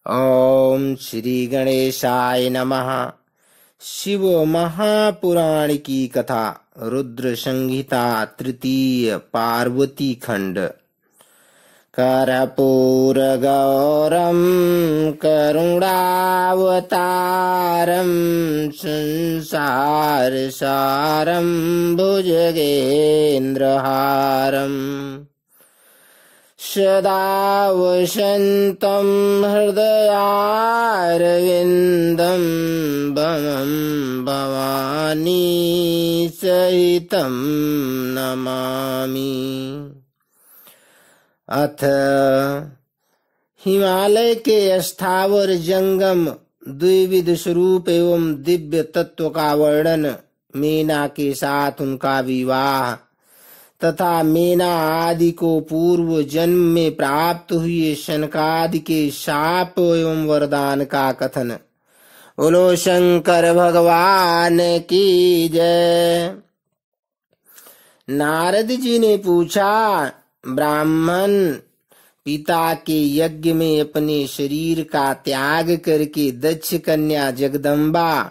ओम श्री गणेशाय नमः। शिव महापुराण की कथा, रुद्र संहिता, तृतीय, पार्वती खंड। कर्पूर गौरम करुणावतारम संसार सारम भुजगेन्द्रहारम सदा वसन्तं हृदयारविन्दं भवं भवानी सहितं नमामि। अथ हिमालय के स्थावर जंगम द्विविध स्वरूप एवं दिव्य तत्व का वर्णन, मीना के साथ उनका विवाह तथा मीना आदि को पूर्व जन्म में प्राप्त हुए शनकादि के शाप एवं वरदान का कथन। बोलो शंकर भगवान की जय। नारद जी ने पूछा, ब्राह्मण पिता के यज्ञ में अपने शरीर का त्याग करके दक्ष कन्या जगदम्बा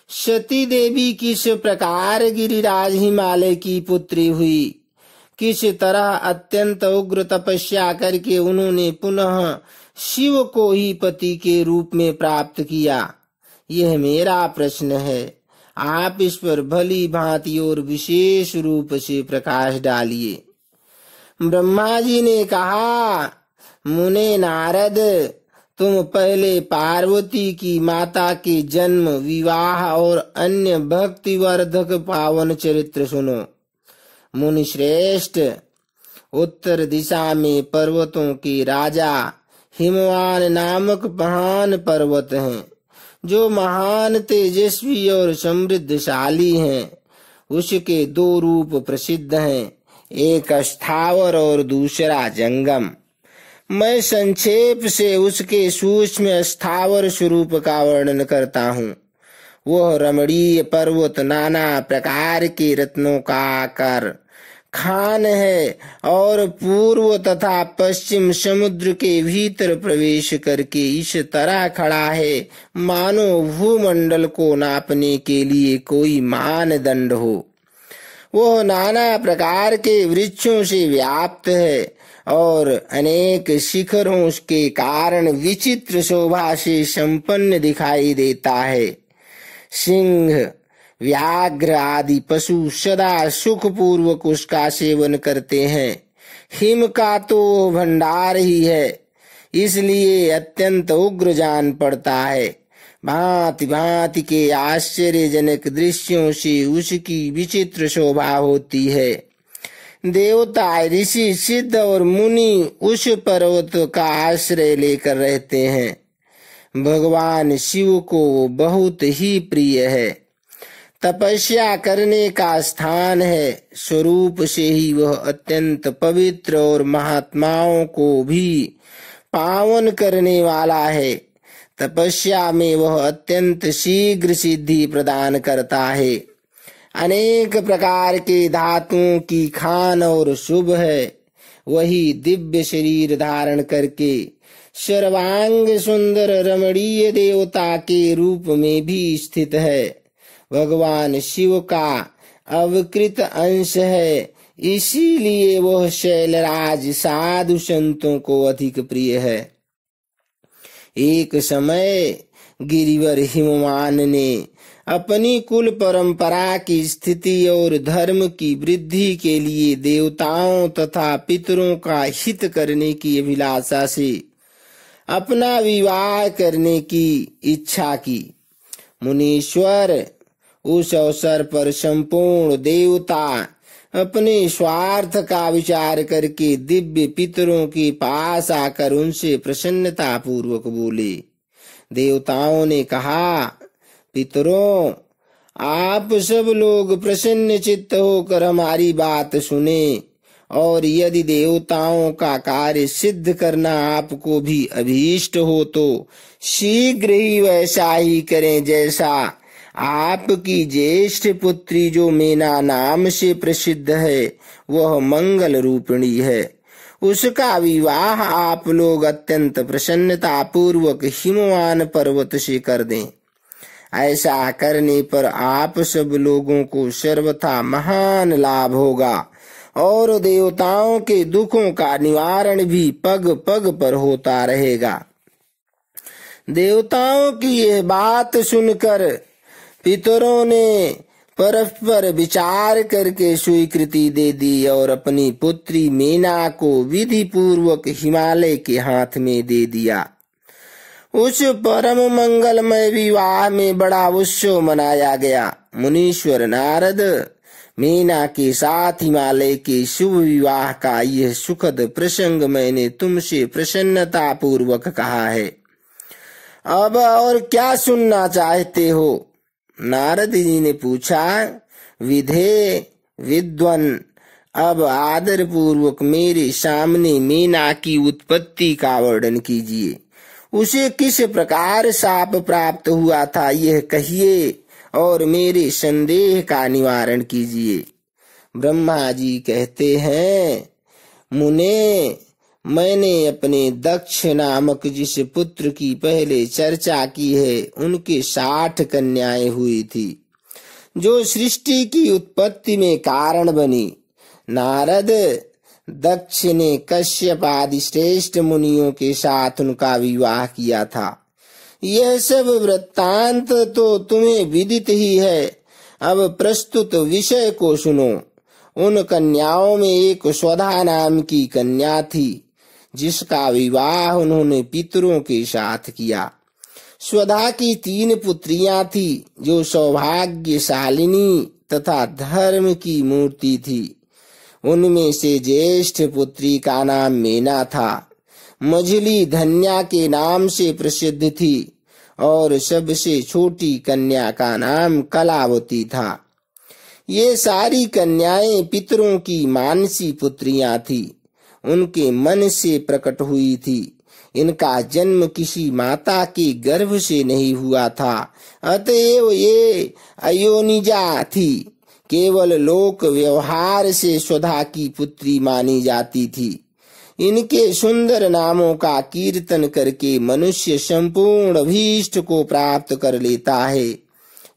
सती देवी किस प्रकार गिरिराज हिमालय की पुत्री हुई, किस तरह अत्यंत उग्र तपस्या करके उन्होंने पुनः शिव को ही पति के रूप में प्राप्त किया, यह मेरा प्रश्न है। आप इस पर भली भांति और विशेष रूप से प्रकाश डालिए। ब्रह्मा जी ने कहा, मुने नारद, तुम पहले पार्वती की माता के जन्म, विवाह और अन्य भक्ति वर्धक पावन चरित्र सुनो। मुनि श्रेष्ठ, उत्तर दिशा में पर्वतों के राजा हिमवान नामक महान पर्वत हैं, जो महान तेजस्वी और समृद्धशाली हैं। उसके दो रूप प्रसिद्ध हैं, एक स्थावर और दूसरा जंगम। मैं संक्षेप से उसके सूक्ष्म स्थावर स्वरूप का वर्णन करता हूँ। वह रमणीय पर्वत नाना प्रकार के रत्नों का आकार खान है और पूर्व तथा पश्चिम समुद्र के भीतर प्रवेश करके इस तरह खड़ा है मानो भूमंडल को नापने के लिए कोई मानदंड हो। वह नाना प्रकार के वृक्षों से व्याप्त है और अनेक शिखरों के कारण विचित्र शोभा से संपन्न दिखाई देता है। सिंह, व्याघ्र आदि पशु सदा सुख पूर्वक उसका सेवन करते हैं। हिम का तो भंडार ही है, इसलिए अत्यंत उग्र जान पड़ता है। भांति भांति के आश्चर्यजनक दृश्यों से उसकी विचित्र शोभा होती है। देवता, ऋषि, सिद्ध और मुनि उस पर्वत का आश्रय लेकर रहते हैं। भगवान शिव को वो बहुत ही प्रिय है। तपस्या करने का स्थान है। स्वरूप से ही वह अत्यंत पवित्र और महात्माओं को भी पावन करने वाला है। तपस्या में वह अत्यंत शीघ्र सिद्धि प्रदान करता है। अनेक प्रकार के धातुओं की खान और शुभ है। वही दिव्य शरीर धारण करके सर्वांग सुंदर रमणीय देवता के रूप में भी स्थित है। भगवान शिव का अवकृत अंश है, इसीलिए वह शैलराज साधु संतों को अधिक प्रिय है। एक समय गिरिवर हिमवान ने अपनी कुल परंपरा की स्थिति और धर्म की वृद्धि के लिए देवताओं तथा पितरों का हित करने की अभिलाषा से अपना विवाह करने की इच्छा की। मुनीश्वर, उस अवसर पर संपूर्ण देवता अपने स्वार्थ का विचार करके दिव्य पितरों के पास आकर उनसे प्रसन्नता पूर्वक बोले। देवताओं ने कहा, पितरों, आप सब लोग प्रसन्न चित्त होकर हमारी बात सुने और यदि देवताओं का कार्य सिद्ध करना आपको भी अभीष्ट हो तो शीघ्र ही वैसा ही करें जैसा आपकी ज्येष्ठ पुत्री जो मीना नाम से प्रसिद्ध है, वह मंगल रूपिणी है। उसका विवाह आप लोग अत्यंत प्रसन्नता पूर्वक हिमवान पर्वत से कर दें। ऐसा करने पर आप सब लोगों को सर्वथा महान लाभ होगा और देवताओं के दुखों का निवारण भी पग पग पर होता रहेगा। देवताओं की यह बात सुनकर पितरों ने परस्पर विचार करके स्वीकृति दे दी और अपनी पुत्री मीना को विधि पूर्वक हिमालय के हाथ में दे दिया। उस परम मंगलमय विवाह में बड़ा उत्सव मनाया गया। मुनीश्वर नारद मीना के साथ हिमालय के शुभ विवाह का यह सुखद प्रसंग मैंने तुमसे प्रसन्नता पूर्वक कहा है। अब और क्या सुनना चाहते हो? नारद जी ने पूछा। विधे विद्वन, अब आदर पूर्वक मेरे सामने मीना की उत्पत्ति का वर्णन कीजिए। उसे किस प्रकार शाप प्राप्त हुआ था यह कहिए और मेरे संदेह का निवारण कीजिए। ब्रह्मा जी कहते हैं, मुने, मैंने अपने दक्ष नामक जिस पुत्र की पहले चर्चा की है उनके 60 कन्याएं हुई थी जो सृष्टि की उत्पत्ति में कारण बनी। नारद दक्ष ने कश्यप आदि श्रेष्ठ मुनियों के साथ उनका विवाह किया था। यह सब वृत्तांत तो तुम्हें विदित ही है। अब प्रस्तुत विषय को सुनो। उन कन्याओं में एक स्वधा नाम की कन्या थी जिसका विवाह उन्होंने पितरों के साथ किया। स्वधा की 3 पुत्रियां थी जो सौभाग्यशालिनी तथा धर्म की मूर्ति थी। उनमें से ज्येष्ठ पुत्री का नाम मीना था। मझली धन्या के नाम से प्रसिद्ध थी और सबसे छोटी कन्या का नाम कलावती था। ये सारी कन्याएं पितरों की मानसी पुत्रियां थी, उनके मन से प्रकट हुई थी। इनका जन्म किसी माता के गर्भ से नहीं हुआ था, अतएव ये अयोनिजा थी। केवल लोक व्यवहार से स्वधा की पुत्री मानी जाती थी। इनके सुंदर नामों का कीर्तन करके मनुष्य संपूर्ण अभीष्ट को प्राप्त कर लेता है।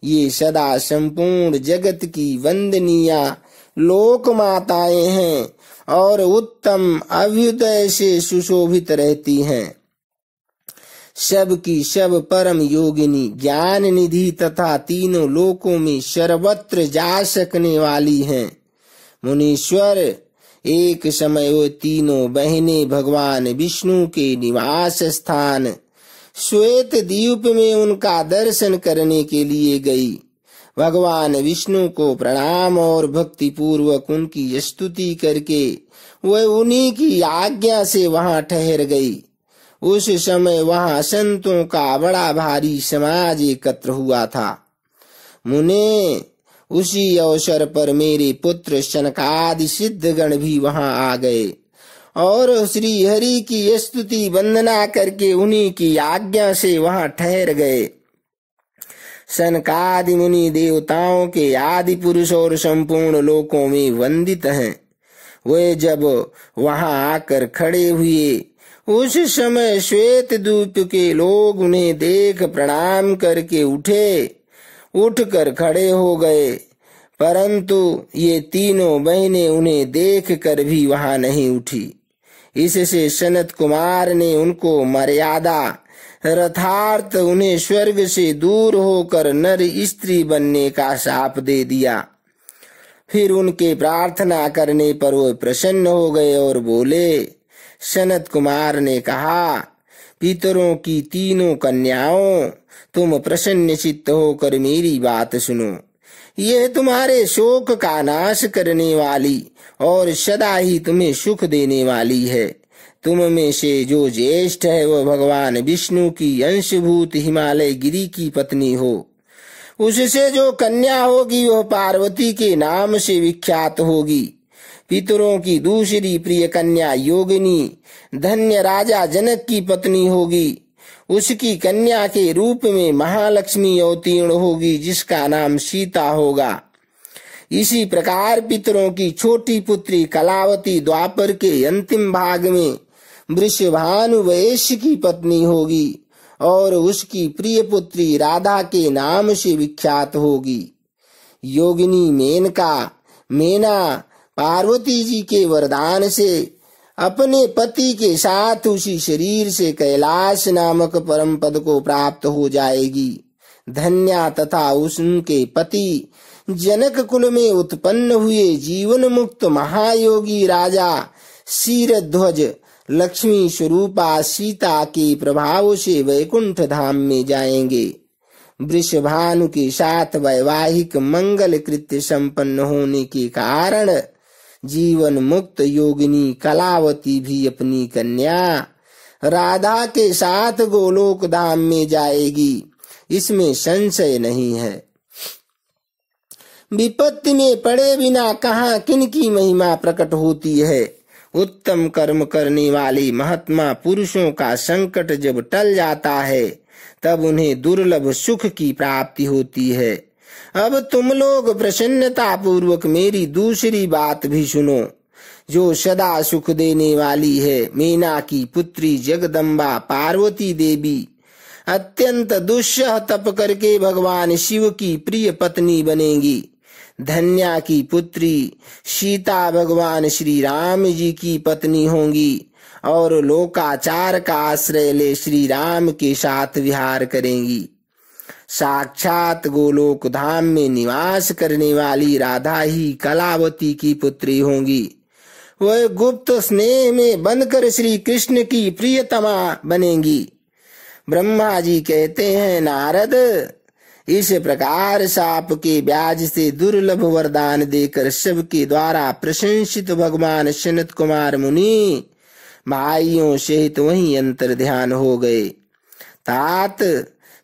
ये सदा संपूर्ण जगत की वंदनीय लोक माताएं हैं और उत्तम अभ्युदय से सुशोभित रहती हैं। सब की सब परम योगिनी, ज्ञान निधि तथा तीनों लोकों में सर्वत्र जा सकने वाली हैं। मुनीश्वर, एक समय वो तीनों बहनें भगवान विष्णु के निवास स्थान श्वेत द्वीप में उनका दर्शन करने के लिए गई। भगवान विष्णु को प्रणाम और भक्ति पूर्वक उनकी स्तुति करके वह उन्हीं की आज्ञा से वहां ठहर गई। उस समय वहां संतों का बड़ा भारी समाज एकत्र हुआ था। मुने, उसी अवसर पर मेरे पुत्र शनकादि सिद्धगण भी वहां आ गए और श्री हरि की स्तुति वंदना करके उन्हीं की आज्ञा से वहां ठहर गए। सनकादि मुनि देवताओं के आदि पुरुष और संपूर्ण लोकों में वंदित हैं। वे जब वहां आकर खड़े हुए उस समय श्वेत द्वीप के लोग उन्हें देख प्रणाम करके उठकर खड़े हो गए, परंतु ये तीनों बहनें उन्हें देख कर भी वहां नहीं उठी। इससे सनत कुमार ने उनको मर्यादा रथार्थ उन्हें स्वर्ग से दूर होकर नर स्त्री बनने का शाप दे दिया। फिर उनके प्रार्थना करने पर वो प्रसन्न हो गए और बोले। सनत कुमार ने कहा, पितरों की तीनों कन्याओं, तुम प्रसन्न चित्त होकर मेरी बात सुनो। यह तुम्हारे शोक का नाश करने वाली और सदा ही तुम्हें सुख देने वाली है। तुम में से जो ज्येष्ठ है वह भगवान विष्णु की अंशभूत हिमालय गिरी की पत्नी हो। उससे जो कन्या होगी वह पार्वती के नाम से विख्यात होगी। पितरों की दूसरी प्रिय कन्या योगिनी धन्य राजा जनक की पत्नी होगी। उसकी कन्या के रूप में महालक्ष्मी अवतीर्ण होगी जिसका नाम सीता होगा। इसी प्रकार पितरों की छोटी पुत्री कलावती द्वापर के अंतिम भाग में वृषभानु वैश्य की पत्नी होगी और उसकी प्रिय पुत्री राधा के नाम से विख्यात होगी। योगिनी मेना पार्वती जी के वरदान से अपने पति के साथ उसी शरीर से कैलाश नामक परम पद को प्राप्त हो जाएगी। धन्या तथा उनके पति जनक कुल में उत्पन्न हुए जीवन मुक्त महायोगी राजा शीरध्वज लक्ष्मी स्वरूपा सीता के प्रभाव से वैकुंठ धाम में जाएंगे। वृषभानु के साथ वैवाहिक मंगल कृत्य संपन्न होने के कारण जीवन मुक्त योगिनी कलावती भी अपनी कन्या राधा के साथ गोलोक धाम में जाएगी, इसमें संशय नहीं है। विपत्ति में पड़े बिना कहाँ किनकी महिमा प्रकट होती है। उत्तम कर्म करने वाले महात्मा पुरुषों का संकट जब टल जाता है तब उन्हें दुर्लभ सुख की प्राप्ति होती है। अब तुम लोग प्रसन्नता पूर्वक मेरी दूसरी बात भी सुनो, जो सदा सुख देने वाली है। मीना की पुत्री जगदम्बा पार्वती देवी अत्यंत दुस्सह तप करके भगवान शिव की प्रिय पत्नी बनेगी। धन्या की पुत्री सीता भगवान श्री राम जी की पत्नी होंगी और लोकाचार का आश्रय ले श्री राम के साथ विहार करेंगी। साक्षात गोलोक धाम में निवास करने वाली राधा ही कलावती की पुत्री होंगी। वह गुप्त स्नेह में बनकर श्री कृष्ण की प्रियतमा बनेंगी। ब्रह्मा जी कहते हैं, नारद, इस प्रकार साप के ब्याज से दुर्लभ वरदान देकर सबके द्वारा प्रशंसित भगवान सनत कुमार मुनि भाइयों सहित वहीं अंतर ध्यान हो गए। तात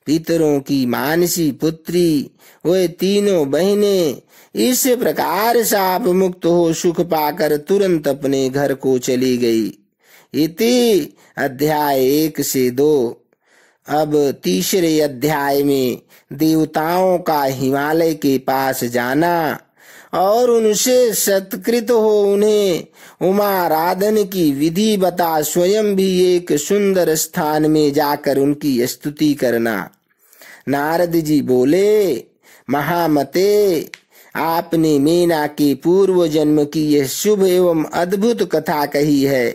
पितरों की मानसी पुत्री वे तीनों बहनें इस प्रकार साप मुक्त हो सुख पाकर तुरंत अपने घर को चली गई। इति अध्याय 1 से 2। अब तीसरे अध्याय में देवताओं का हिमालय के पास जाना और उनसे सत्कृत हो उन्हें उमाराधन की विधि बता स्वयं भी एक सुंदर स्थान में जाकर उनकी स्तुति करना। नारद जी बोले, महामते, आपने मीना के पूर्व जन्म की यह शुभ एवं अद्भुत कथा कही है।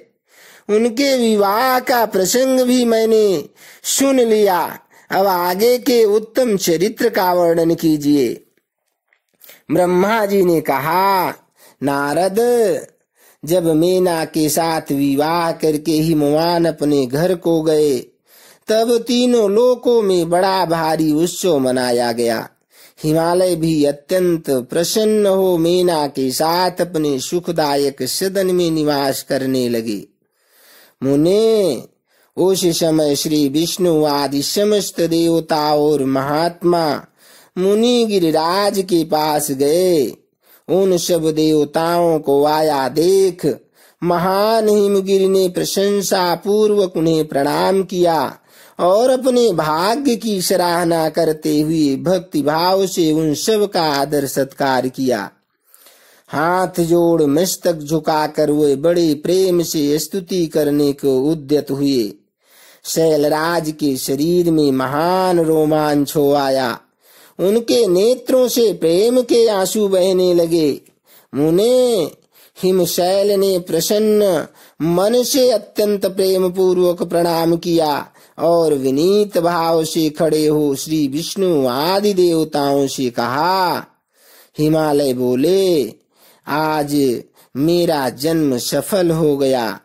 उनके विवाह का प्रसंग भी मैंने सुन लिया। अब आगे के उत्तम चरित्र का वर्णन कीजिए। ब्रह्मा जी ने कहा, नारद, जब मीना के साथ विवाह करके हिमवान अपने घर को गए तब तीनों लोकों में बड़ा भारी उत्सव मनाया गया। हिमालय भी अत्यंत प्रसन्न हो मीना के साथ अपने सुखदायक सदन में निवास करने लगे। मुने, उस समय श्री विष्णु आदि समस्त देवता और महात्मा मुनि गिरिराज के पास गए। उन सब देवताओं को आया देख महान हिमगिरि ने प्रशंसा पूर्वक उन्हें प्रणाम किया और अपने भाग्य की सराहना करते हुए भक्ति भाव से उन सब का आदर सत्कार किया। हाथ जोड़ मस्तक झुकाकर वे बड़े प्रेम से स्तुति करने को उद्यत हुए। शैलराज के शरीर में महान रोमांच हो आया। उनके नेत्रों से प्रेम के आंसू बहने लगे। मुने, हिमशैल ने प्रसन्न मन से अत्यंत प्रेम पूर्वक प्रणाम किया और विनीत भाव से खड़े हो श्री विष्णु आदि देवताओं से कहा। हिमालय बोले, आज मेरा जन्म सफल हो गया।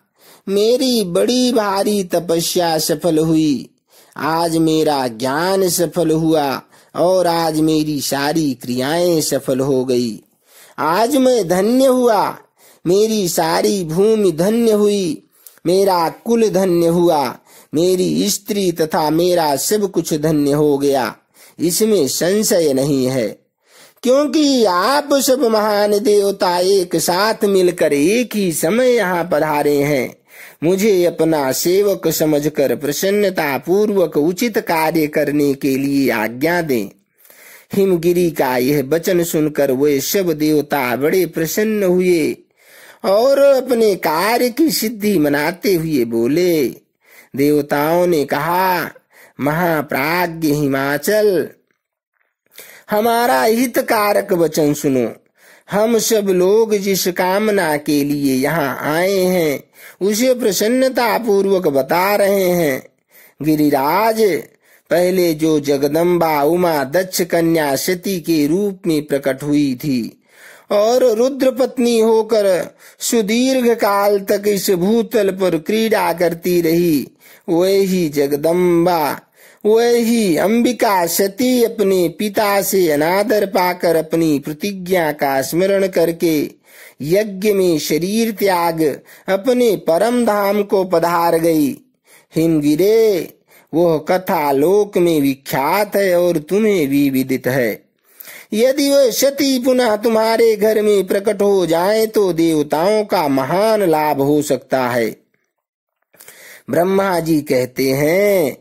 मेरी बड़ी भारी तपस्या सफल हुई। आज मेरा ज्ञान सफल हुआ और आज मेरी सारी क्रियाएं सफल हो गई। आज मैं धन्य हुआ। मेरी सारी भूमि धन्य हुई। मेरा कुल धन्य हुआ। मेरी स्त्री तथा मेरा सब कुछ धन्य हो गया। इसमें संशय नहीं है, क्योंकि आप सब महान देवता एक साथ मिलकर एक ही समय यहाँ पधारे हैं। मुझे अपना सेवक समझकर प्रसन्नता पूर्वक उचित कार्य करने के लिए आज्ञा दें। हिमगिरी का यह वचन सुनकर वे सब देवता बड़े प्रसन्न हुए और अपने कार्य की सिद्धि मनाते हुए बोले। देवताओं ने कहा, महाप्राज्ञ हिमाचल, हमारा हितकारक वचन सुनो। हम सब लोग जिस कामना के लिए यहाँ आए हैं उसे प्रसन्नता पूर्वक बता रहे हैं। गिरिराज, पहले जो जगदम्बा उमा दक्ष कन्या सती के रूप में प्रकट हुई थी और रुद्र पत्नी होकर सुदीर्घ काल तक इस भूतल पर क्रीड़ा करती रही, वही जगदम्बा, वही अंबिका सती अपने पिता से अनादर पाकर अपनी प्रतिज्ञा का स्मरण करके यज्ञ में शरीर त्याग अपने परम धाम को पधार गई। हिमगिरे, वह कथा लोक में विख्यात है और तुम्हें भी विदित है। यदि वह सती पुनः तुम्हारे घर में प्रकट हो जाए तो देवताओं का महान लाभ हो सकता है। ब्रह्मा जी कहते हैं,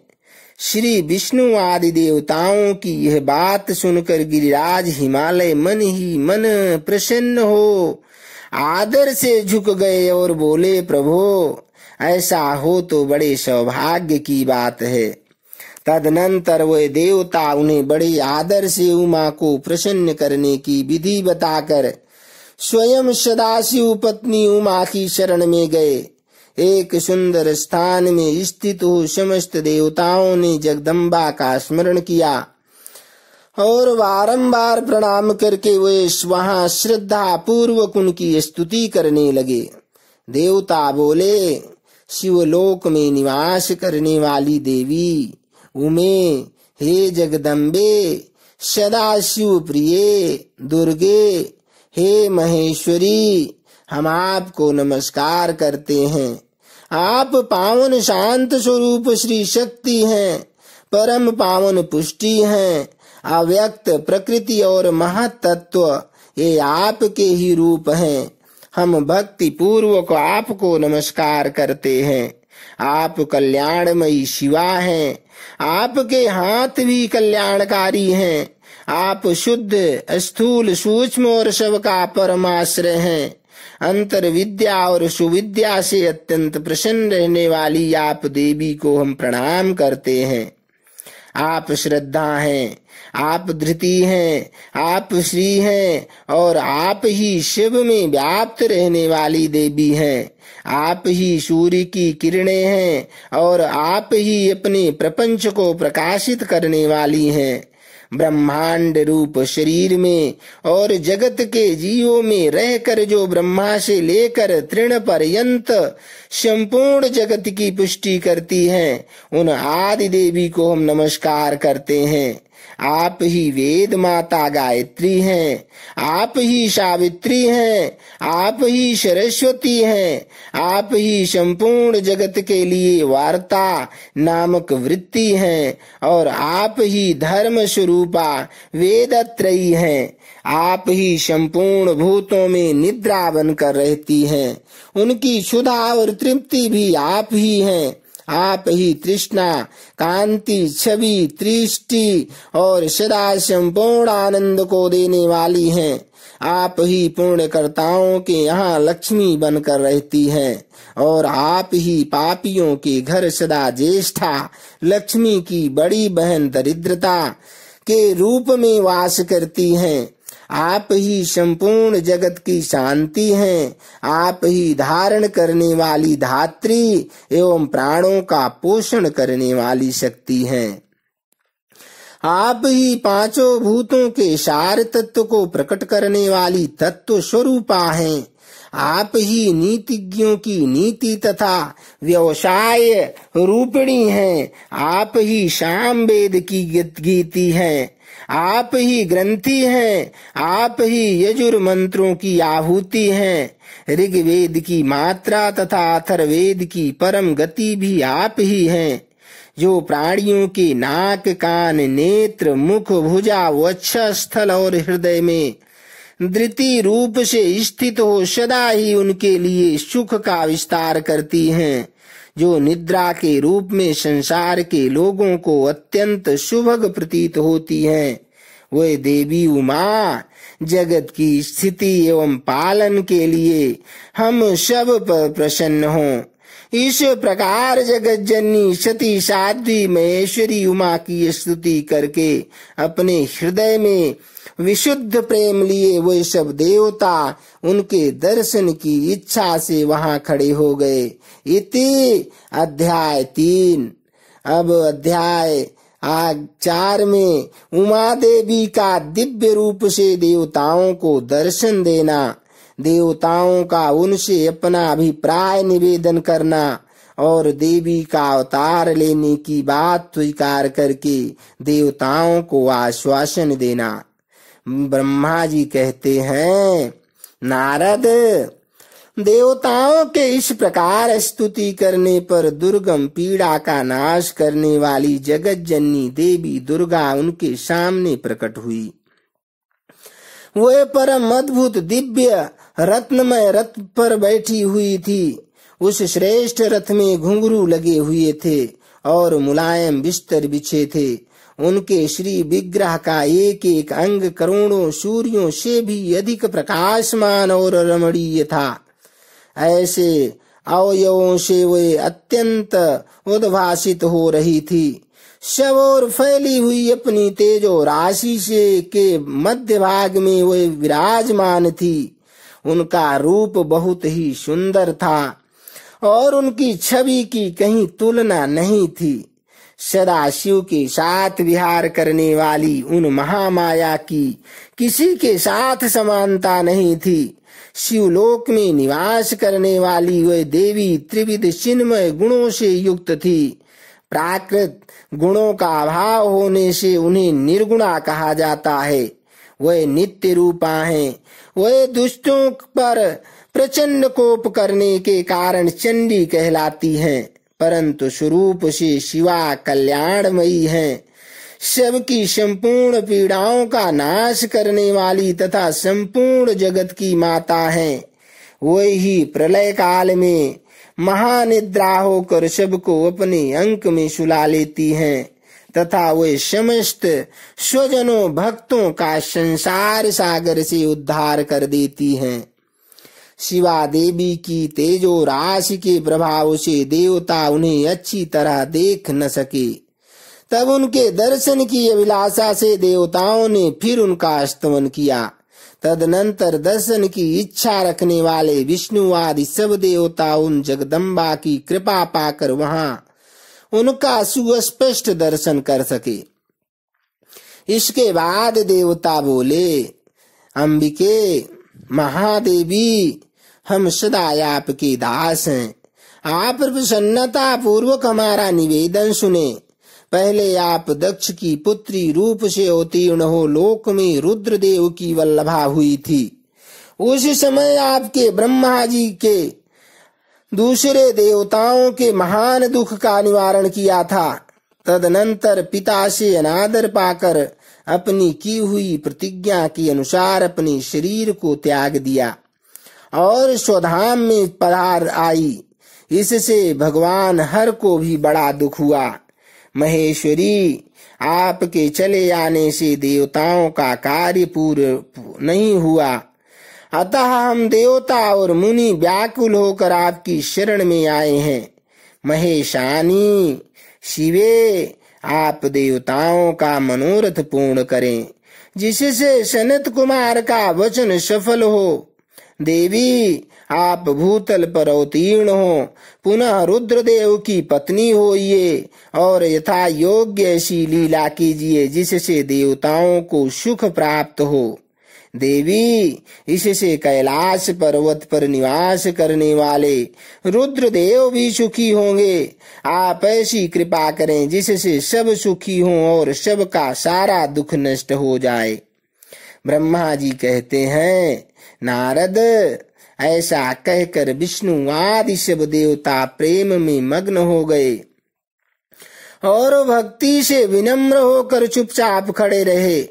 श्री विष्णु आदि देवताओं की यह बात सुनकर गिरिराज हिमालय मन ही मन प्रसन्न हो आदर से झुक गए और बोले, प्रभो, ऐसा हो तो बड़े सौभाग्य की बात है। तदनंतर वे देवता उन्हें बड़े आदर से उमा को प्रसन्न करने की विधि बताकर स्वयं सदाशिव पत्नी उमा की शरण में गए। एक सुंदर स्थान में स्थित हो समस्त देवताओं ने जगदम्बा का स्मरण किया और बारंबार प्रणाम करके वे वहां श्रद्धा पूर्वक उनकी स्तुति करने लगे। देवता बोले, शिवलोक में निवास करने वाली देवी उमे, हे जगदम्बे, सदा शिव प्रिये दुर्गे, हे महेश्वरी, हम आपको नमस्कार करते हैं। आप पावन शांत स्वरूप श्री शक्ति हैं, परम पावन पुष्टि हैं, अव्यक्त प्रकृति और महत्त्व ये आपके ही रूप हैं। हम भक्ति पूर्वक आपको नमस्कार करते हैं। आप कल्याणमयी शिवा हैं, आपके हाथ भी कल्याणकारी हैं। आप शुद्ध, स्थूल, सूक्ष्म और सबका परमाश्रय हैं। अंतर विद्या और सुविद्या से अत्यंत प्रसन्न रहने वाली आप देवी को हम प्रणाम करते हैं। आप श्रद्धा हैं, आप धृति हैं, आप श्री हैं और आप ही शिव में व्याप्त रहने वाली देवी हैं। आप ही सूर्य की किरणें हैं और आप ही अपने प्रपंच को प्रकाशित करने वाली हैं। ब्रह्मांड रूप शरीर में और जगत के जीवों में रहकर जो ब्रह्मा से लेकर तृण पर्यंत संपूर्ण जगत की पुष्टि करती हैं, उन आदि देवी को हम नमस्कार करते हैं। आप ही वेद माता गायत्री हैं, आप ही सावित्री हैं, आप ही सरस्वती हैं, आप ही संपूर्ण जगत के लिए वार्ता नामक वृत्ति हैं और आप ही धर्म स्वरूपा वेदत्रयी हैं। आप ही संपूर्ण भूतों में निद्रा बनकर रहती हैं, उनकी सुधा और तृप्ति भी आप ही हैं। आप ही तृष्णा, कांति, छवि, दृष्टि और सदा संपूर्ण आनंद को देने वाली हैं। आप ही पुण्यकर्ताओं के यहाँ लक्ष्मी बनकर रहती हैं और आप ही पापियों के घर सदा ज्येष्ठा लक्ष्मी की बड़ी बहन दरिद्रता के रूप में वास करती हैं। आप ही संपूर्ण जगत की शांति हैं। आप ही धारण करने वाली धात्री एवं प्राणों का पोषण करने वाली शक्ति हैं। आप ही पांचों भूतों के सार तत्व को प्रकट करने वाली तत्व स्वरूपा हैं। आप ही नीतिज्ञों की नीति तथा व्यवसाय रूपिणी हैं। आप ही साम वेद की गीति हैं। आप ही ग्रंथि हैं। आप ही यजुर मंत्रों की आहुति हैं। ऋग्वेद की मात्रा तथा अथर्ववेद की परम गति भी आप ही हैं। जो प्राणियों के नाक, कान, नेत्र, मुख, भुजा, वक्षस्थल और हृदय में धृति रूप से स्थित हो सदा ही उनके लिए सुख का विस्तार करती हैं। जो निद्रा के रूप में संसार के लोगों को अत्यंत सुभग प्रतीत होती हैं, वे देवी उमा जगत की स्थिति एवं पालन के लिए हम सब पर प्रसन्न हों। इस प्रकार जगत जननी सती साध्वी महेश्वरी उमा की स्तुति करके अपने हृदय में विशुद्ध प्रेम लिए वे सब देवता उनके दर्शन की इच्छा से वहां खड़े हो गए। इति अध्याय 3। अब अध्याय 4 में उमा देवी का दिव्य रूप से देवताओं को दर्शन देना, देवताओं का उनसे अपना अभिप्राय निवेदन करना और देवी का अवतार लेने की बात स्वीकार करके देवताओं को आश्वासन देना। ब्रह्मा जी कहते हैं, नारद, देवताओं के इस प्रकार स्तुति करने पर दुर्गम पीड़ा का नाश करने वाली जगत जननी देवी दुर्गा उनके सामने प्रकट हुई। वे परम अद्भुत दिव्य रत्नमय रथ पर बैठी हुई थी। उस श्रेष्ठ रथ में घुंघरू लगे हुए थे और मुलायम बिस्तर बिछे थे। उनके श्री विग्रह का एक एक अंग करोड़ों सूर्यों से भी अधिक प्रकाशमान और रमणीय था। ऐसे अवयवों से वे अत्यंत उद्भासित हो रही थी। सब और फैली हुई अपनी तेजो राशि से के मध्य भाग में वे विराजमान थी। उनका रूप बहुत ही सुंदर था और उनकी छवि की कहीं तुलना नहीं थी। सदा शिव के साथ विहार करने वाली उन महामाया की किसी के साथ समानता नहीं थी। शिवलोक में निवास करने वाली वह देवी त्रिविध चिन्मय गुणों से युक्त थी। प्राकृत गुणों का अभाव होने से उन्हें निर्गुणा कहा जाता है। वह नित्य रूपा हैं। वह दुष्टों पर प्रचंड कोप करने के कारण चंडी कहलाती हैं, परंतु स्वरूप से शिवा कल्याणमयी हैं। सबकी संपूर्ण पीड़ाओं का नाश करने वाली तथा संपूर्ण जगत की माता हैं। वही प्रलय काल में महानिद्रा होकर सबको अपने अंक में सुला लेती हैं तथा वे समस्त स्वजनों भक्तों का संसार सागर से उद्धार कर देती हैं। शिवा देवी की तेजो राशि के प्रभाव से देवता उन्हें अच्छी तरह देख न सके। तब उनके दर्शन की अभिलाषा से देवताओं ने फिर उनका स्तवन किया। तदनंतर दर्शन की इच्छा रखने वाले विष्णु आदि सब देवता उन जगदम्बा की कृपा पाकर वहां उनका सुस्पष्ट दर्शन कर सके। इसके बाद देवता बोले, अंबिके महादेवी, हम सदा आपके दास हैं। आप प्रसन्नता पूर्वक हमारा निवेदन सुने। पहले आप दक्ष की पुत्री रूप से अवतीर्ण हो लोक में रुद्रदेव की वल्लभा हुई थी। उस समय आपके ब्रह्मा जी के दूसरे देवताओं के महान दुख का निवारण किया था। तदनंतर पिता से अनादर पाकर अपनी की हुई प्रतिज्ञा के अनुसार अपने शरीर को त्याग दिया और स्वधाम में पधार आई। इससे भगवान हर को भी बड़ा दुख हुआ। महेश्वरी, आपके चले आने से देवताओं का कार्य पूर्ण नहीं हुआ, अतः हम देवता और मुनि व्याकुल होकर आपकी शरण में आए हैं। महेशानी, शिवे, आप देवताओं का मनोरथ पूर्ण करें, जिससे सनत कुमार का वचन सफल हो। देवी, आप भूतल पर अवतीर्ण हो, पुनः रुद्रदेव की पत्नी होइए और यथा योग्य ऐसी लीला कीजिए जिससे देवताओं को सुख प्राप्त हो। देवी, इससे कैलाश पर्वत पर निवास करने वाले रुद्रदेव भी सुखी होंगे। आप ऐसी कृपा करें जिससे सब सुखी हों और सबका सारा दुख नष्ट हो जाए। ब्रह्मा जी कहते हैं, नारद, ऐसा कहकर विष्णु आदि सब देवता प्रेम में मग्न हो गए और भक्ति से विनम्र होकर चुपचाप खड़े रहे।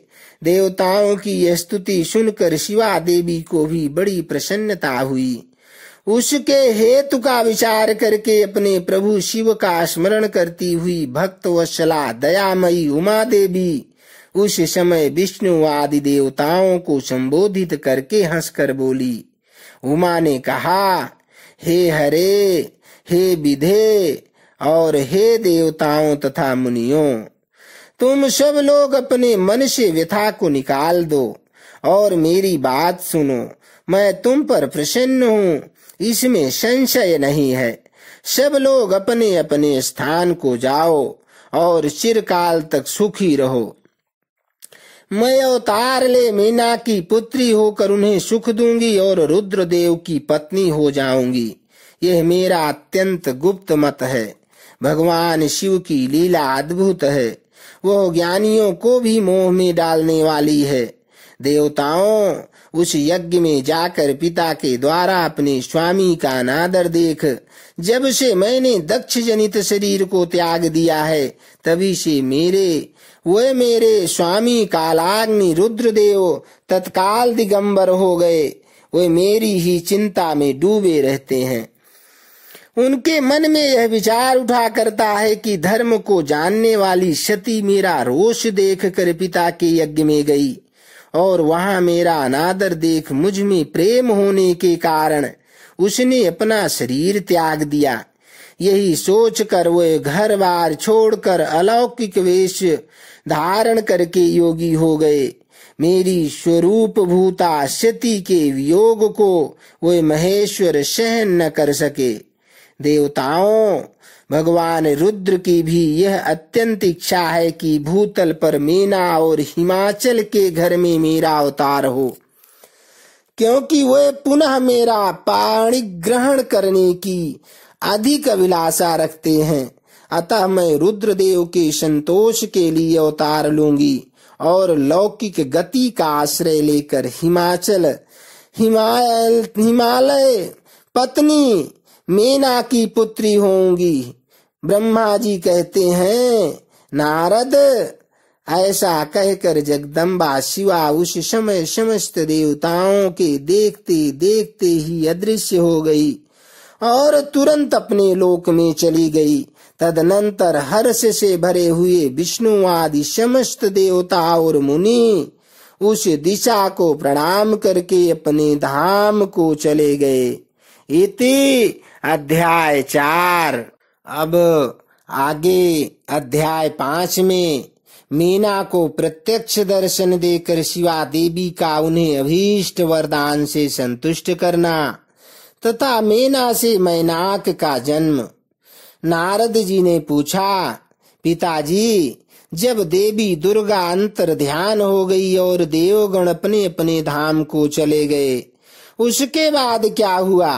देवताओं की यह स्तुति सुनकर शिवा देवी को भी बड़ी प्रसन्नता हुई। उसके हेतु का विचार करके अपने प्रभु शिव का स्मरण करती हुई भक्त वत्सला दयामयी उमा देवी उस समय विष्णु आदि देवताओं को संबोधित करके हंसकर बोली। उमा ने कहा, हे हरे, हे विधे और हे देवताओं तथा मुनियों, तुम सब लोग अपने मन से व्यथा को निकाल दो और मेरी बात सुनो। मैं तुम पर प्रसन्न हूँ, इसमें संशय नहीं है। सब लोग अपने अपने स्थान को जाओ और चिरकाल तक सुखी रहो। मैं अवतार ले मीना की पुत्री होकर उन्हें सुख दूंगी और रुद्रदेव की पत्नी हो जाऊंगी। यह मेरा अत्यंत गुप्त मत है। भगवान शिव की लीला अद्भुत है, वह ज्ञानियों को भी मोह में डालने वाली है। देवताओं, उस यज्ञ में जाकर पिता के द्वारा अपने स्वामी का अनादर देख। जब से मैंने दक्ष जनित शरीर को त्याग दिया है, तभी से मेरे स्वामी कालाग्नि रुद्रदेव तत्काल दिगंबर हो गए। वे मेरी ही चिंता में डूबे रहते हैं। उनके मन में यह विचार उठा करता है कि धर्म को जानने वाली सती मेरा रोष देख कर पिता के यज्ञ में गई और वहां मेरा अनादर देख मुझ में प्रेम होने के कारण उसने अपना शरीर त्याग दिया। यही सोचकर वे घर बार छोड़कर अलौकिक वेश धारण करके योगी हो गए। मेरी स्वरूप भूता सती के वियोग को वे महेश्वर सहन न कर सके। देवताओं, भगवान रुद्र की भी यह अत्यंत इच्छा है कि भूतल पर मीना और हिमाचल के घर में मेरा अवतार हो, क्योंकि वे पुनः मेरा पाणी ग्रहण करने की अधिक अभिलाषा रखते हैं। अतः मैं रुद्रदेव के संतोष के लिए अवतार लूंगी और लौकिक गति का आश्रय लेकर हिमालय पत्नी मीना की पुत्री होंगी। ब्रह्मा जी कहते हैं, नारद, ऐसा कहकर जगदम्बा शिवा उस समय समस्त देवताओं के देखते देखते ही अदृश्य हो गई और तुरंत अपने लोक में चली गई। तदनंतर हर्ष से भरे हुए विष्णु आदि समस्त देवता और मुनि उस दिशा को प्रणाम करके अपने धाम को चले गए। इति अध्याय 4। अब आगे अध्याय 5 में मीना को प्रत्यक्ष दर्शन देकर शिवा देवी का उन्हें अभीष्ट वरदान से संतुष्ट करना तथा मीना से मैनाक का जन्म। नारद जी ने पूछा, पिताजी, जब देवी दुर्गा अंतर ध्यान हो गई और देवगण अपने अपने धाम को चले गए, उसके बाद क्या हुआ?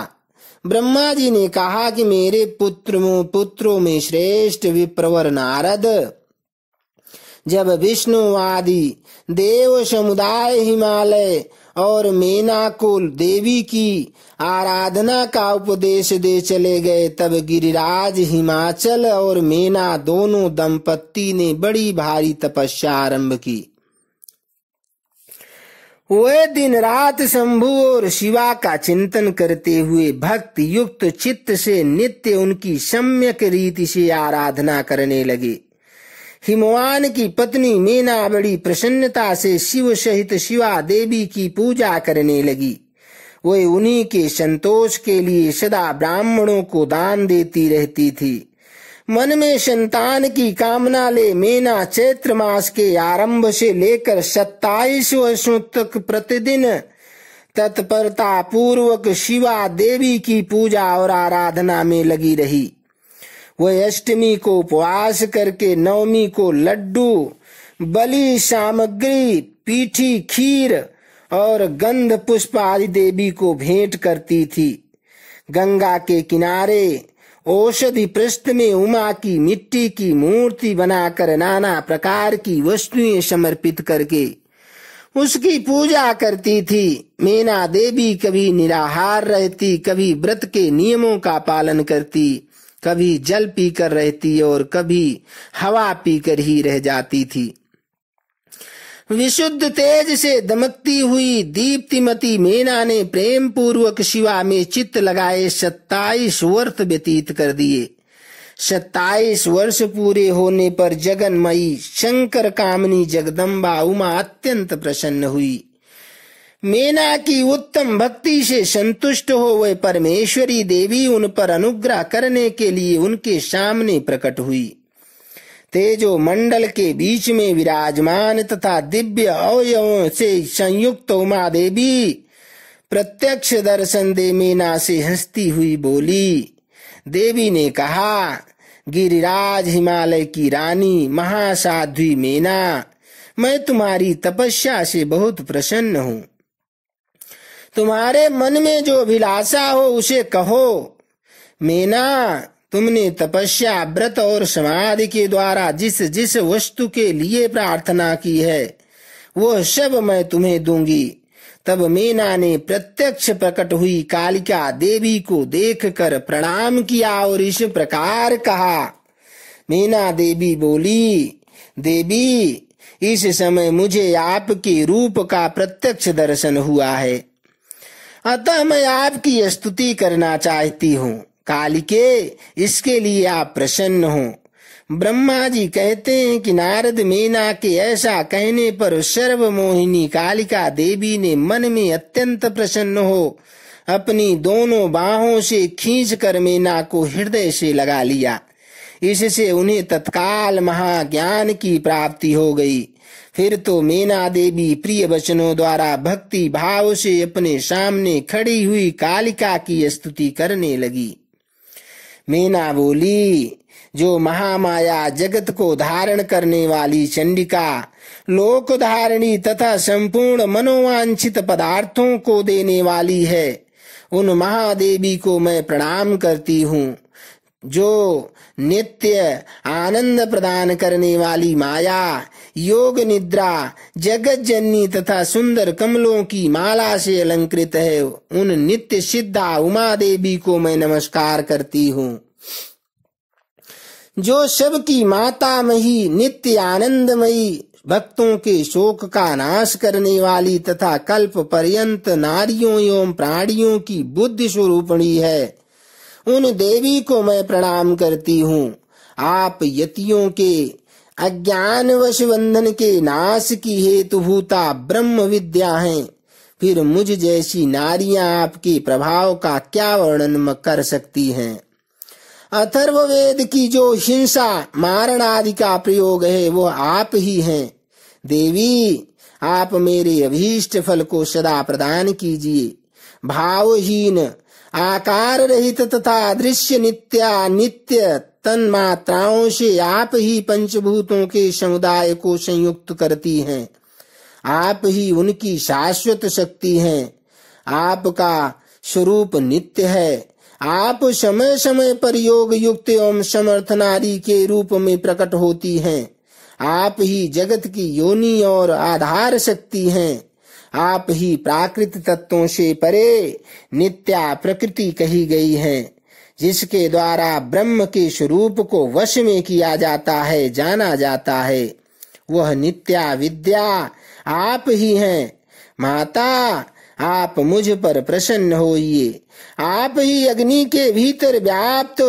ब्रह्मा जी ने कहा कि मेरे पुत्रों में श्रेष्ठ विप्रवर नारद, जब विष्णु आदि देव समुदाय हिमालय और मीना को देवी की आराधना का उपदेश दे चले गए, तब गिरिराज हिमाचल और मीना दोनों दंपत्ति ने बड़ी भारी तपस्या आरंभ की। वे दिन रात शंभु और शिवा का चिंतन करते हुए भक्ति युक्त चित्त से नित्य उनकी सम्यक रीति से आराधना करने लगे। हिमवान की पत्नी मीना बड़ी प्रसन्नता से शिव सहित शिवा देवी की पूजा करने लगी। वे उन्हीं के संतोष के लिए सदा ब्राह्मणों को दान देती रहती थी। मन में संतान की कामना ले मीना चैत्र मास के आरंभ से लेकर 27 वर्षों तक प्रतिदिन तत्परता पूर्वक शिवा देवी की पूजा और आराधना में लगी रही। वह अष्टमी को उपवास करके नवमी को लड्डू, बलि सामग्री, पीठी खीर और गंध पुष्प आदि देवी को भेंट करती थी। गंगा के किनारे औषधि पृष्ठ में उमा की मिट्टी की मूर्ति बनाकर नाना प्रकार की वस्तुएं समर्पित करके उसकी पूजा करती थी। मीना देवी कभी निराहार रहती, कभी व्रत के नियमों का पालन करती, कभी जल पीकर रहती और कभी हवा पीकर ही रह जाती थी। विशुद्ध तेज से दमकती हुई दीप्तिमती मीना ने प्रेम पूर्वक शिवा में चित्त लगाए 27 वर्ष व्यतीत कर दिए। 27 वर्ष पूरे होने पर जगन्मयी शंकर कामनी जगदम्बा उमा अत्यंत प्रसन्न हुई। मेना की उत्तम भक्ति से संतुष्ट हो वह परमेश्वरी देवी उन पर अनुग्रह करने के लिए उनके सामने प्रकट हुई। तेजो मंडल के बीच में विराजमान तथा दिव्य अवयवों से संयुक्त उमा देवी प्रत्यक्ष दर्शन दे मेना से हंसती हुई बोली। देवी ने कहा, गिरिराज हिमालय की रानी महासाध्वी मेना, मैं तुम्हारी तपस्या से बहुत प्रसन्न हूँ। तुम्हारे मन में जो अभिलाषा हो उसे कहो। मेना, तुमने तपस्या, व्रत और समाधि के द्वारा जिस जिस वस्तु के लिए प्रार्थना की है वह सब मैं तुम्हें दूंगी। तब मेना ने प्रत्यक्ष प्रकट हुई कालिका देवी को देखकर प्रणाम किया और इस प्रकार कहा। मेना देवी बोली, देवी, इस समय मुझे आपके रूप का प्रत्यक्ष दर्शन हुआ है, अतः मैं आपकी स्तुति करना चाहती हूँ। कालिके, इसके लिए आप प्रसन्न हो। ब्रह्मा जी कहते हैं कि नारद मेना के ऐसा कहने पर सर्वमोहिनी कालिका देवी ने मन में अत्यंत प्रसन्न हो अपनी दोनों बाहों से खींचकर मेना को हृदय से लगा लिया। इससे उन्हें तत्काल महाज्ञान की प्राप्ति हो गई। फिर तो मेना देवी प्रिय वचनों द्वारा भक्ति भाव से अपने सामने खड़ी हुई कालिका की स्तुति करने लगी। मेना बोली, जो महामाया जगत को धारण करने वाली चंडिका, लोक धारणी तथा संपूर्ण मनोवांछित पदार्थों को देने वाली है, उन महादेवी को मैं प्रणाम करती हूँ। जो नित्य आनंद प्रदान करने वाली माया, योग निद्रा, जगत जननी तथा सुंदर कमलों की माला से अलंकृत है, उन नित्य सिद्धा उमा देवी को मैं नमस्कार करती हूँ। जो सबकी मातामही, नित्य आनंदमयी, भक्तों के शोक का नाश करने वाली तथा कल्प पर्यंत नारियों एवं प्राणियों की बुद्धि स्वरूपिणी है, उन देवी को मैं प्रणाम करती हूँ। आप यतियों के अज्ञान वश बंधन के नाश की हेतुभूता ब्रह्म विद्या हैं। फिर मुझ जैसी नारियां आपके प्रभाव का क्या वर्णन कर सकती हैं। अथर्ववेद की जो हिंसा मारण आदि का प्रयोग है वो आप ही हैं। देवी, आप मेरे अभीष्ट फल को सदा प्रदान कीजिए। भावहीन, आकार रहित तथा अदृश्य नित्य तन्मात्राओं से आप ही पंचभूतों के समुदाय को संयुक्त करती हैं। आप ही उनकी शाश्वत शक्ति हैं। आपका स्वरूप नित्य है। आप समय समय पर योग युक्त एवं समर्थ नारी के रूप में प्रकट होती हैं। आप ही जगत की योनि और आधार शक्ति हैं। आप ही प्राकृत तत्वों से परे नित्या प्रकृति कही गई है, जिसके द्वारा ब्रह्म के स्वरूप को वश में किया जाता है, जाना जाता है। वह नित्या विद्या आप ही हैं। माता, आप मुझ पर प्रसन्न होइए। आप ही अग्नि के भीतर व्याप्त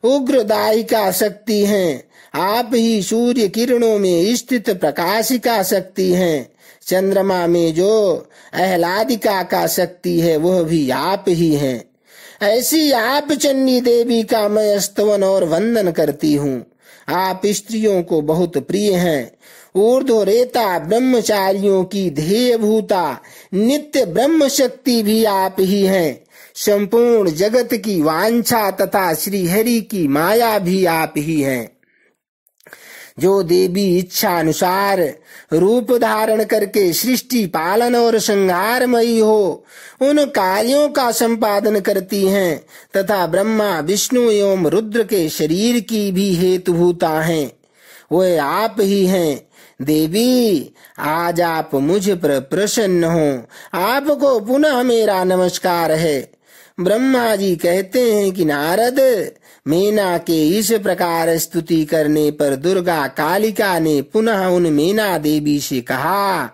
उग्र दायिका शक्ति हैं। आप ही सूर्य किरणों में स्थित प्रकाशिका शक्ति हैं। चंद्रमा में जो आह्लादिका का शक्ति है वह भी आप ही हैं। ऐसी आप चंडी देवी का मैं स्तवन और वंदन करती हूँ। आप स्त्रियों को बहुत प्रिय हैं। ऊर्ध्वरेता ब्रह्मचारियों की ध्येय भूता नित्य ब्रह्म शक्ति भी आप ही हैं। संपूर्ण जगत की वांछा तथा श्री हरि की माया भी आप ही हैं। जो देवी इच्छा अनुसार रूप धारण करके सृष्टि पालन और संहारमयी हो, उन कार्यों का संपादन करती हैं तथा ब्रह्मा विष्णु एवं रुद्र के शरीर की भी हेतुभूता हैं, वह आप ही हैं। देवी, आज आप मुझ पर प्रसन्न हो। आपको पुनः मेरा नमस्कार है। ब्रह्मा जी कहते हैं कि नारद, मेना के इस प्रकार स्तुति करने पर दुर्गा कालिका ने पुनः उन मेना देवी से कहा,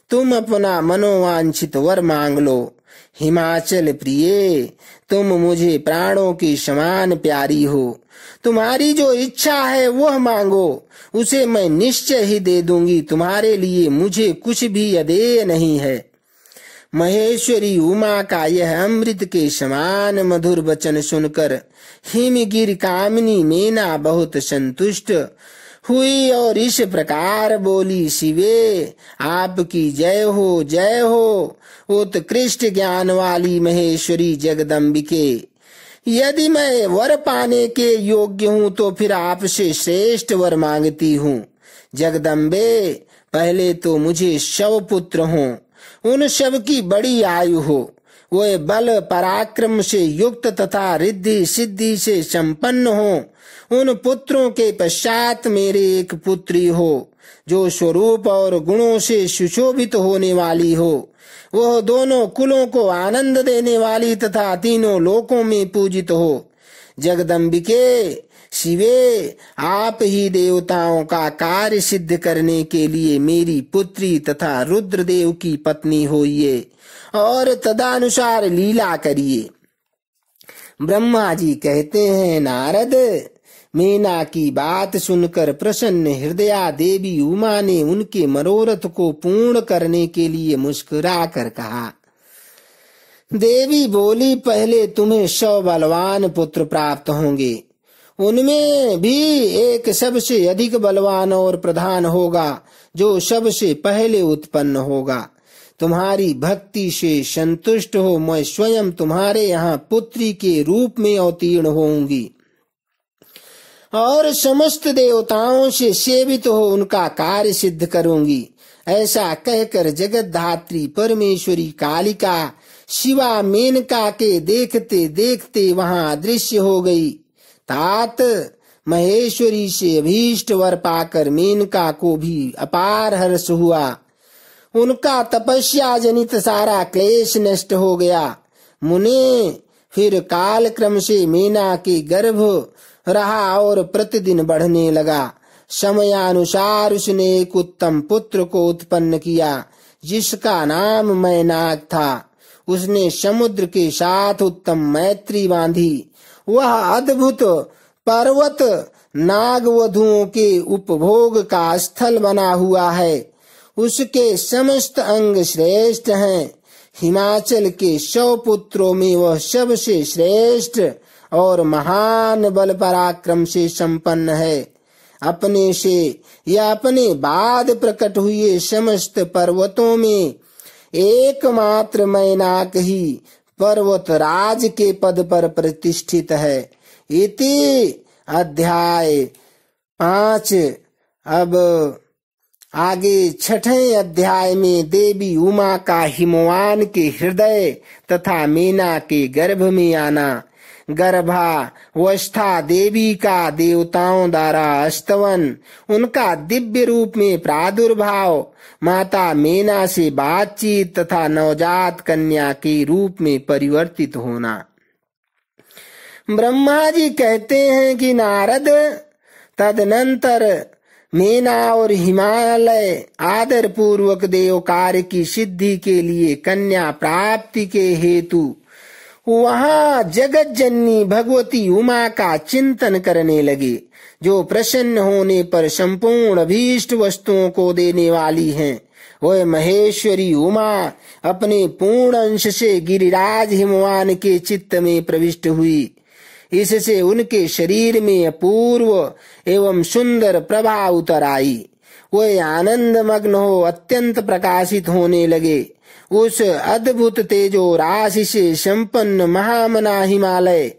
तुम अपना मनोवांछित वर मांग लो। हिमाचल प्रिये, तुम मुझे प्राणों के समान प्यारी हो। तुम्हारी जो इच्छा है वह मांगो, उसे मैं निश्चय ही दे दूंगी। तुम्हारे लिए मुझे कुछ भी अदेय नहीं है। महेश्वरी उमा का यह अमृत के समान मधुर वचन सुनकर हिमगिर कामिनी मेना बहुत संतुष्ट हुई और इस प्रकार बोली, शिवे आपकी जय हो, जय हो, उत्कृष्ट ज्ञान वाली महेश्वरी जगदम्बिके। यदि मैं वर पाने के योग्य हूँ तो फिर आपसे श्रेष्ठ वर मांगती हूँ। जगदम्बे, पहले तो मुझे शव पुत्र हों, उन सब की बड़ी आयु हो, वे बल पराक्रम से युक्त तथा रिद्धि सिद्धि से संपन्न हो। उन पुत्रों के पश्चात मेरे एक पुत्री हो, जो स्वरूप और गुणों से सुशोभित होने वाली हो। वह दोनों कुलों को आनंद देने वाली तथा तीनों लोकों में पूजित हो। जगदम्बिके, शिवे आप ही देवताओं का कार्य सिद्ध करने के लिए मेरी पुत्री तथा रुद्रदेव की पत्नी होइए और तदानुसार लीला करिए। ब्रह्मा जी कहते हैं, नारद, मीना की बात सुनकर प्रसन्न हृदया देवी उमा ने उनके मनोरथ को पूर्ण करने के लिए मुस्कुरा कर कहा। देवी बोली, पहले तुम्हें 100 बलवान पुत्र प्राप्त होंगे, उनमें भी एक सबसे अधिक बलवान और प्रधान होगा, जो सबसे पहले उत्पन्न होगा। तुम्हारी भक्ति से संतुष्ट हो मैं स्वयं तुम्हारे यहाँ पुत्री के रूप में अवतीर्ण होऊंगी और समस्त देवताओं से सेवित हो उनका कार्य सिद्ध करूंगी। ऐसा कहकर जगत धात्री परमेश्वरी कालिका शिवा मेनका के देखते देखते वहां अदृश्य हो गई। तात महेश्वरी से अभीष्ट वर पाकर मेनका को भी अपार हर्ष हुआ। उनका तपस्या जनित सारा क्लेश नष्ट हो गया। मुने, फिर काल क्रम से मेना के गर्भ रहा और प्रतिदिन बढ़ने लगा। समयानुसार उसने एक उत्तम पुत्र को उत्पन्न किया, जिसका नाम मैनाक था। उसने समुद्र के साथ उत्तम मैत्री बांधी। वह अद्भुत पर्वत नागवधुओं के उपभोग का स्थल बना हुआ है। उसके समस्त अंग श्रेष्ठ हैं। हिमाचल के 100 पुत्रों में वह सबसे श्रेष्ठ और महान बल पराक्रम से संपन्न है। अपने से या अपने बाद प्रकट हुए समस्त पर्वतों में एकमात्र मैनाक ही पर्वत राज के पद पर प्रतिष्ठित है। इति अध्याय 5। अब आगे 6ठे अध्याय में देवी उमा का हिमवान के हृदय तथा मीना के गर्भ में आना, गर्भावस्था देवी का देवताओं द्वारा स्तवन, उनका दिव्य रूप में प्रादुर्भाव, माता मीना से बातचीत तथा नवजात कन्या के रूप में परिवर्तित होना। ब्रह्मा जी कहते हैं कि नारद, तदनंतर मीना और हिमालय आदर पूर्वक देव कार्य की सिद्धि के लिए कन्या प्राप्ति के हेतु वहां जगत जननी भगवती उमा का चिंतन करने लगे, जो प्रसन्न होने पर संपूर्ण अभीष्ट वस्तुओं को देने वाली हैं। वह महेश्वरी उमा अपने पूर्ण अंश से गिरिराज हिमवान के चित्त में प्रविष्ट हुई। इससे उनके शरीर में अपूर्व एवं सुंदर प्रभा उतर आई। वह आनंद मग्न हो अत्यंत प्रकाशित होने लगे। उस अद्भुत तेजो राशि से संपन्न महामना हिमालय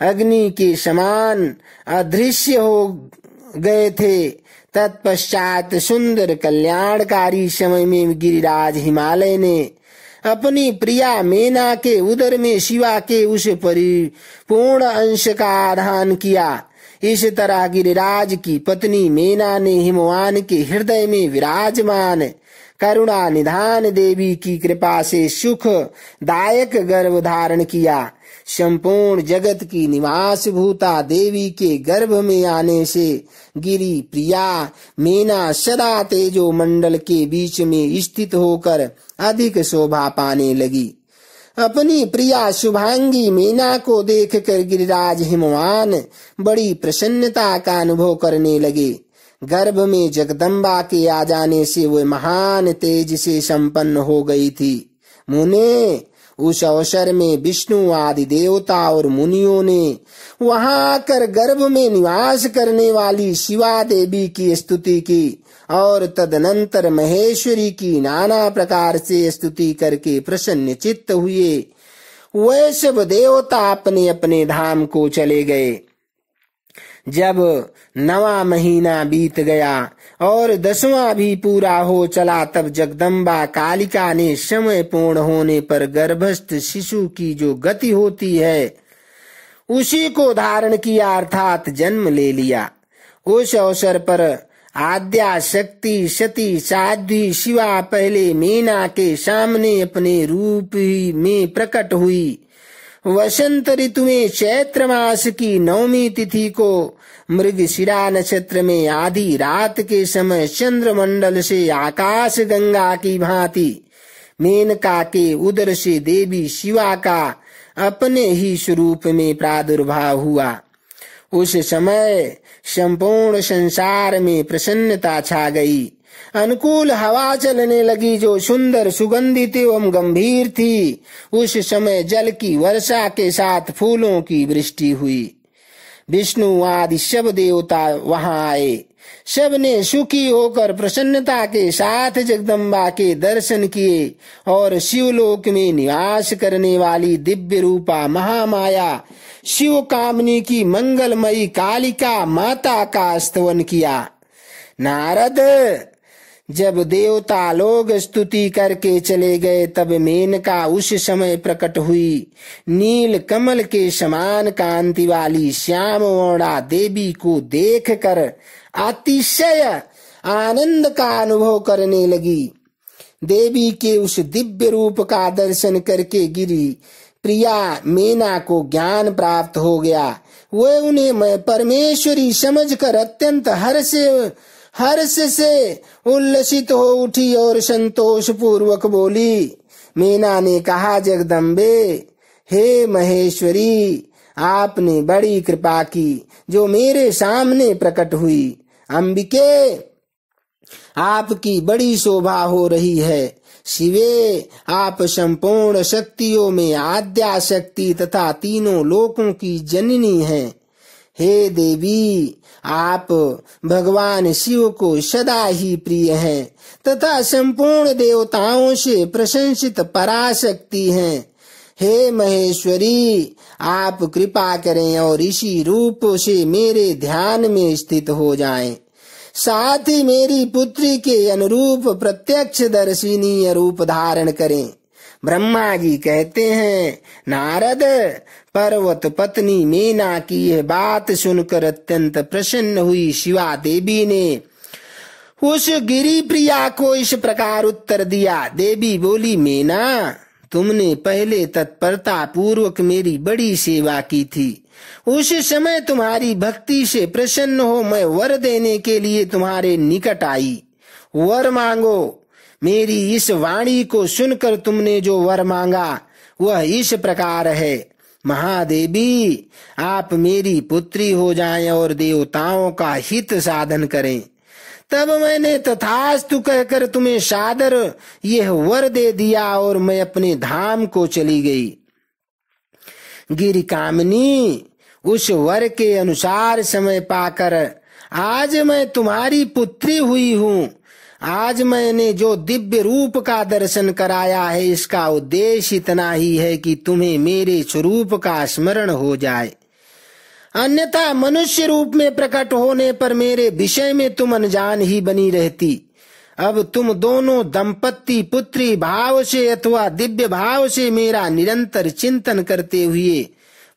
अग्नि के समान अदृश्य हो गए थे। तत्पश्चात सुंदर कल्याणकारी समय में गिरिराज हिमालय ने अपनी प्रिया मीना के उदर में शिवा के उस परिपूर्ण अंश का आधान किया। इस तरह गिरिराज की पत्नी मीना ने हिमवान के हृदय में विराजमान करुणा निधान देवी की कृपा से सुख दायक गर्भ धारण किया। संपूर्ण जगत की निवास भूता देवी के गर्भ में आने से गिरि प्रिया मीना सदा तेजो मंडल के बीच में स्थित होकर अधिक शोभा पाने लगी। अपनी प्रिया शुभांगी मीना को देखकर गिरिराज हिमवान बड़ी प्रसन्नता का अनुभव करने लगे। गर्भ में जगदम्बा के आ जाने से वह महान तेज से संपन्न हो गई थी। मुने, उस अवसर में विष्णु आदि देवता और मुनियों ने वहां आकर गर्भ में निवास करने वाली शिवा देवी की स्तुति की और तदनंतर महेश्वरी की नाना प्रकार से स्तुति करके प्रसन्न चित्त हुए। वे सब देवता अपने अपने धाम को चले गए। जब 9वां महीना बीत गया और 10वां भी पूरा हो चला, तब जगदम्बा कालिका ने समय पूर्ण होने पर गर्भस्थ शिशु की जो गति होती है उसी को धारण किया, अर्थात जन्म ले लिया। उस अवसर पर आद्या शक्ति सती साध्वी शिवा पहले मीना के सामने अपने रूप ही में प्रकट हुई। वसंत ऋतु में चैत्र मास की 9वीं तिथि को मृगशिरा नक्षत्र में आधी रात के समय चंद्रमंडल से आकाश गंगा की भांति मेनका के उदर से देवी शिवा का अपने ही स्वरूप में प्रादुर्भाव हुआ। उस समय संपूर्ण संसार में प्रसन्नता छा गई। अनुकूल हवा चलने लगी जो सुंदर सुगंधित एवं गंभीर थी। उस समय जल की वर्षा के साथ फूलों की वृष्टि हुई। विष्णु आदि सब देवता वहां आए। सब ने सुखी होकर प्रसन्नता के साथ जगदम्बा के दर्शन किए और शिवलोक में निवास करने वाली दिव्य रूपा महामाया शिव कामनी की मंगलमयी कालिका माता का स्तवन किया। नारद, जब देवता लोग स्तुति करके चले गए तब मेनका उस समय प्रकट हुई। नील कमल के समान कांति वाली श्याम वर्णा देवी को देखकर अतिशय आनंद का अनुभव करने लगी। देवी के उस दिव्य रूप का दर्शन करके गिरी प्रिया मीना को ज्ञान प्राप्त हो गया। वह उन्हें मैं परमेश्वरी समझकर अत्यंत हर्ष से उल्लसित हो उठी और संतोष पूर्वक बोली। मीना ने कहा, जगदम्बे, हे महेश्वरी, आपने बड़ी कृपा की जो मेरे सामने प्रकट हुई। अंबिके, आपकी बड़ी शोभा हो रही है। शिवे, आप संपूर्ण शक्तियों में आद्या शक्ति तथा तीनों लोकों की जननी हैं। हे देवी, आप भगवान शिव को सदा ही प्रिय हैं तथा संपूर्ण देवताओं से प्रशंसित पराशक्ति हैं। हे महेश्वरी, आप कृपा करें और इसी रूप से मेरे ध्यान में स्थित हो जाएं। साथ ही मेरी पुत्री के अनुरूप प्रत्यक्ष दर्शिनीय रूप धारण करें। ब्रह्मा जी कहते हैं, नारद, पर्वत पत्नी मीना की यह बात सुनकर अत्यंत प्रसन्न हुई शिवा देवी ने उस गिरी प्रिया को इस प्रकार उत्तर दिया। देवी बोली, मीना, तुमने पहले तत्परता पूर्वक मेरी बड़ी सेवा की थी। उस समय तुम्हारी भक्ति से प्रसन्न हो मैं वर देने के लिए तुम्हारे निकट आई। वर मांगो। मेरी इस वाणी को सुनकर तुमने जो वर मांगा वह इस प्रकार है, महादेवी, आप मेरी पुत्री हो जाएं और देवताओं का हित साधन करें। तब मैंने तथास्तु कहकर तुम्हें सादर यह वर दे दिया और मैं अपने धाम को चली गई। गिरि कामनी, उस वर के अनुसार समय पाकर आज मैं तुम्हारी पुत्री हुई हूँ। आज मैंने जो दिव्य रूप का दर्शन कराया है इसका उद्देश्य इतना ही है कि तुम्हें मेरे स्वरूप का स्मरण हो जाए। अन्यथा मनुष्य रूप में प्रकट होने पर मेरे विषय में तुम अनजान ही बनी रहती। अब तुम दोनों दंपत्ति पुत्री भाव से अथवा दिव्य भाव से मेरा निरंतर चिंतन करते हुए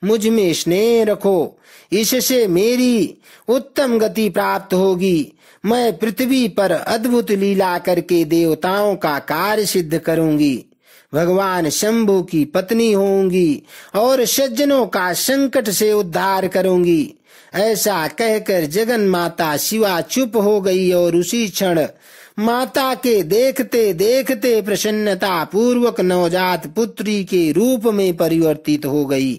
मुझ में स्नेह रखो। इससे मेरी उत्तम गति प्राप्त होगी। मैं पृथ्वी पर अद्भुत लीला करके देवताओं का कार्य सिद्ध करूंगी। भगवान शंभु की पत्नी होंगी और सज्जनों का संकट से उद्धार करूंगी। ऐसा कहकर जगन माता शिवा चुप हो गई और उसी क्षण माता के देखते देखते प्रसन्नता पूर्वक नवजात पुत्री के रूप में परिवर्तित हो गई।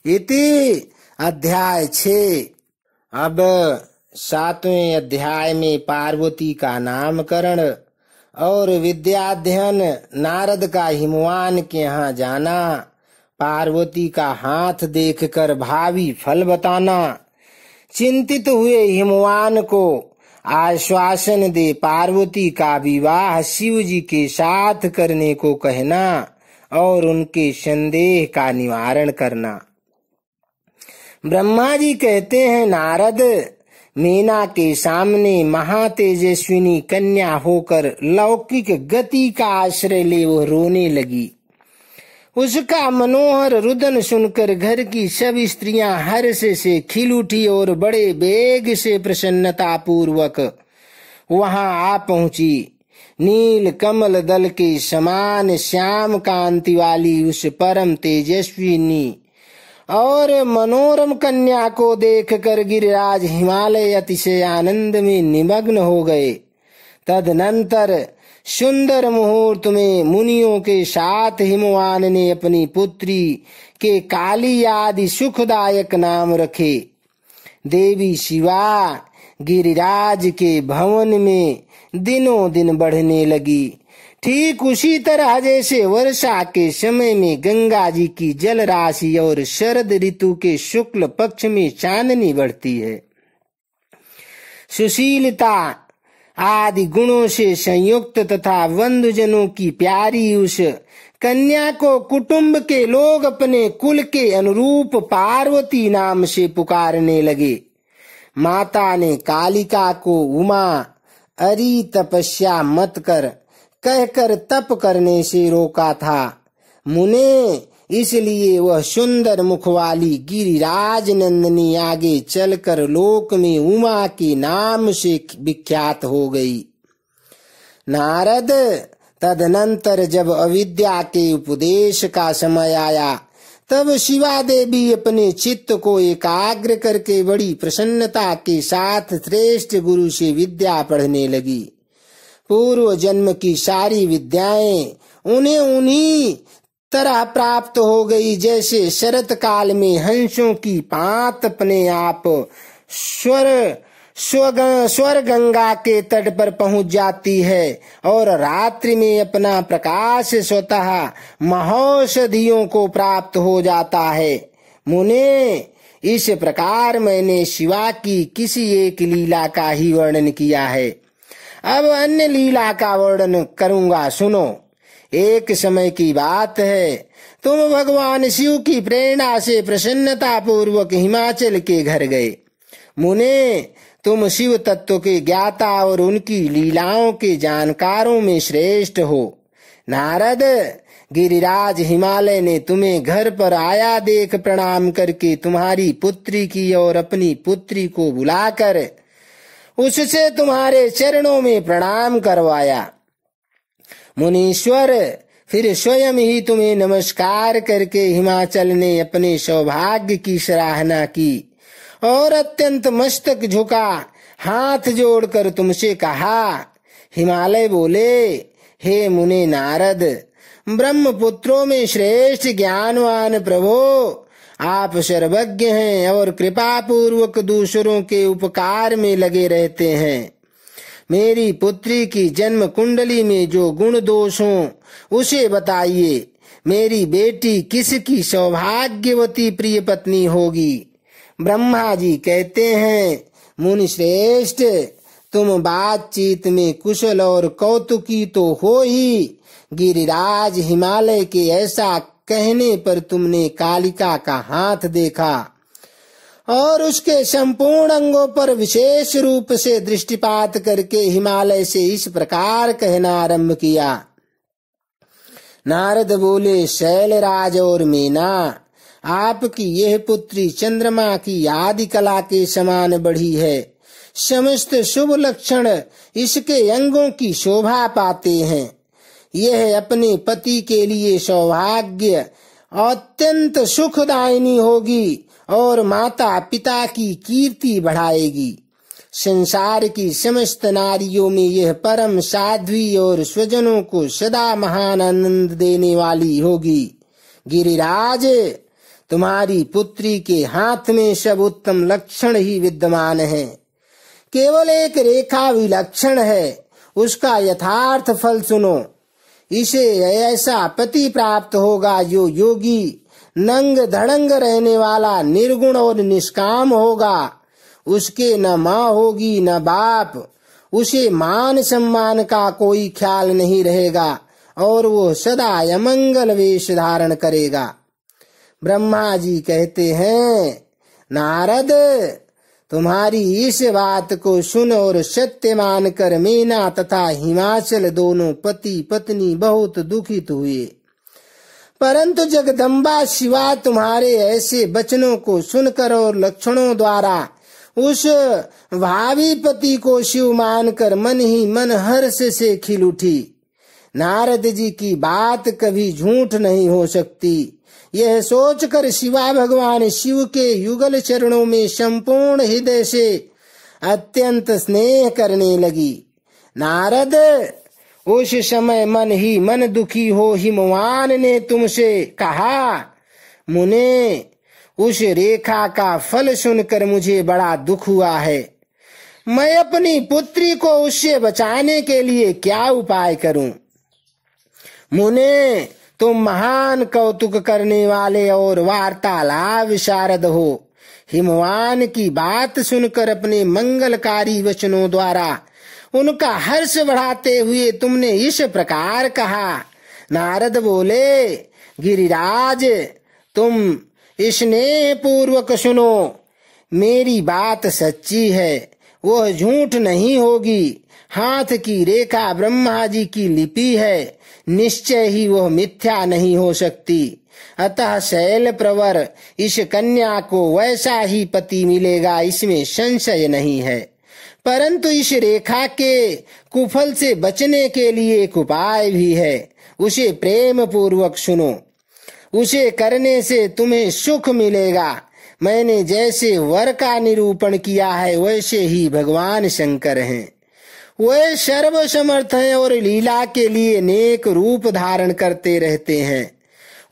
इति अध्याय 6। अब 7वें अध्याय में पार्वती का नामकरण और विद्याध्ययन, नारद का हिमवान के यहाँ जाना, पार्वती का हाथ देखकर भावी फल बताना, चिंतित हुए हिमवान को आश्वासन दे पार्वती का विवाह शिव जी के साथ करने को कहना और उनके संदेह का निवारण करना। ब्रह्मा जी कहते हैं, नारद, मीना के सामने महातेजस्विनी कन्या होकर लौकिक गति का आश्रय ले वो रोने लगी। उसका मनोहर रुदन सुनकर घर की सब स्त्रियां हर्ष से खिल उठी और बड़े बेग से प्रसन्नता पूर्वक वहां आ पहुंची। नील कमल दल के समान श्याम कांति वाली उस परम तेजस्विनी और मनोरम कन्या को देखकर गिरिराज हिमालय अतिशय आनंद में निमग्न हो गए। तदनंतर सुंदर मुहूर्त में मुनियों के साथ हिमवान ने अपनी पुत्री के काली आदि सुखदायक नाम रखे। देवी शिवा गिरिराज के भवन में दिनों दिन बढ़ने लगी। ठीक उसी तरह जैसे वर्षा के समय में गंगा जी की जल राशि और शरद ऋतु के शुक्ल पक्ष में चांदनी बढ़ती है। सुशीलता आदि गुणों से संयुक्त तथा बंधुजनों की प्यारी उस कन्या को कुटुंब के लोग अपने कुल के अनुरूप पार्वती नाम से पुकारने लगे। माता ने कालिका को उमा अरि तपस्या मत कर कहकर तप करने से रोका था। मुने इसलिए वह सुंदर मुख वाली गिरिराज नंदिनी आगे चलकर लोक में उमा के नाम से विख्यात हो गई। नारद, तदनंतर जब अविद्या के उपदेश का समय आया तब शिवा देवी अपने चित्त को एकाग्र करके बड़ी प्रसन्नता के साथ श्रेष्ठ गुरु से विद्या पढ़ने लगी। पूर्व जन्म की सारी विद्याएं उन्हें उन्हीं तरह प्राप्त हो गई जैसे शरत काल में हंसों की पात अपने आप स्वर गंगा के तट पर पहुंच जाती है और रात्रि में अपना प्रकाश स्वतः महौषधियों को प्राप्त हो जाता है। मुने, इस प्रकार मैंने शिवा की किसी एक लीला का ही वर्णन किया है। अब अन्य लीला का वर्णन करूंगा, सुनो। एक समय की बात है, तुम भगवान शिव की प्रेरणा से प्रसन्नता पूर्वक हिमाचल के घर गए। मुने, तुम शिव तत्व के ज्ञाता और उनकी लीलाओं के जानकारों में श्रेष्ठ हो। नारद, गिरिराज हिमालय ने तुम्हें घर पर आया देख प्रणाम करके तुम्हारी पुत्री की और अपनी पुत्री को बुलाकर उससे तुम्हारे चरणों में प्रणाम करवाया। मुनीश्वर, फिर स्वयं ही तुम्हें नमस्कार करके हिमाचल ने अपने सौभाग्य की सराहना की और अत्यंत मस्तक झुका हाथ जोड़कर तुमसे कहा। हिमालय बोले, हे मुने नारद, ब्रह्मपुत्रों में श्रेष्ठ ज्ञानवान प्रभो, आप सर्वज्ञ हैं और कृपा पूर्वक दूसरों के उपकार में लगे रहते हैं। मेरी पुत्री की जन्म कुंडली में जो गुण दोष हो उसे बताइए। मेरी बेटी किसकी सौभाग्यवती प्रिय पत्नी होगी? ब्रह्मा जी कहते हैं, मुनि श्रेष्ठ, तुम बातचीत में कुशल और कौतुकी तो हो ही। गिरिराज हिमालय के ऐसा कहने पर तुमने कालिका का हाथ देखा और उसके संपूर्ण अंगों पर विशेष रूप से दृष्टिपात करके हिमालय से इस प्रकार कहना आरंभ किया। नारद बोले, शैलराज और मीना, आपकी यह पुत्री चंद्रमा की आदि कला के समान बढ़ी है। समस्त शुभ लक्षण इसके अंगों की शोभा पाते हैं। यह अपने पति के लिए सौभाग्य अत्यंत सुखदायिनी होगी और माता पिता की कीर्ति बढ़ाएगी। संसार की समस्त नारियों में यह परम साध्वी और स्वजनों को सदा महान आनंद देने वाली होगी। गिरिराज, तुम्हारी पुत्री के हाथ में सब उत्तम लक्षण ही विद्यमान है। केवल एक रेखा विलक्षण है, उसका यथार्थ फल सुनो। इसे ऐसा पति प्राप्त होगा जो योगी, नंग धड़ंग रहने वाला, निर्गुण और निष्काम होगा। उसके न माँ होगी न बाप, उसे मान सम्मान का कोई ख्याल नहीं रहेगा और वो सदा अमंगल वेश धारण करेगा। ब्रह्मा जी कहते हैं, नारद, तुम्हारी इस बात को सुन और सत्य मानकर मीना तथा हिमाचल दोनों पति पत्नी बहुत दुखित हुए। परंतु जगदम्बा शिवा तुम्हारे ऐसे वचनों को सुनकर और लक्षणों द्वारा उस भावी पति को शिव मानकर मन ही मन हर्ष से खिल उठी। नारद जी की बात कभी झूठ नहीं हो सकती, यह सोचकर शिवा भगवान शिव के युगल चरणों में संपूर्ण हृदय से अत्यंत स्नेह करने लगी। नारद, उस समय मन ही मन दुखी हो हिमवान ने तुमसे कहा, मुने, उस रेखा का फल सुनकर मुझे बड़ा दुख हुआ है। मैं अपनी पुत्री को उससे बचाने के लिए क्या उपाय करूं? मुने, तुम महान कौतुक करने वाले और वार्तालाप विशारद हो। हिमवान की बात सुनकर अपने मंगलकारी वचनों द्वारा उनका हर्ष बढ़ाते हुए तुमने इस प्रकार कहा। नारद बोले, गिरिराज, तुम स्नेह पूर्वक सुनो, मेरी बात सच्ची है, वह झूठ नहीं होगी। हाथ की रेखा ब्रह्मा जी की लिपि है, निश्चय ही वह मिथ्या नहीं हो सकती। अतः शैल प्रवर इस कन्या को वैसा ही पति मिलेगा, इसमें संशय नहीं है। परंतु इस रेखा के कुफल से बचने के लिए एक उपाय भी है, उसे प्रेम पूर्वक सुनो। उसे करने से तुम्हें सुख मिलेगा। मैंने जैसे वर का निरूपण किया है वैसे ही भगवान शंकर हैं। वे सर्वसमर्थ हैं और लीला के लिए नेक रूप धारण करते रहते हैं।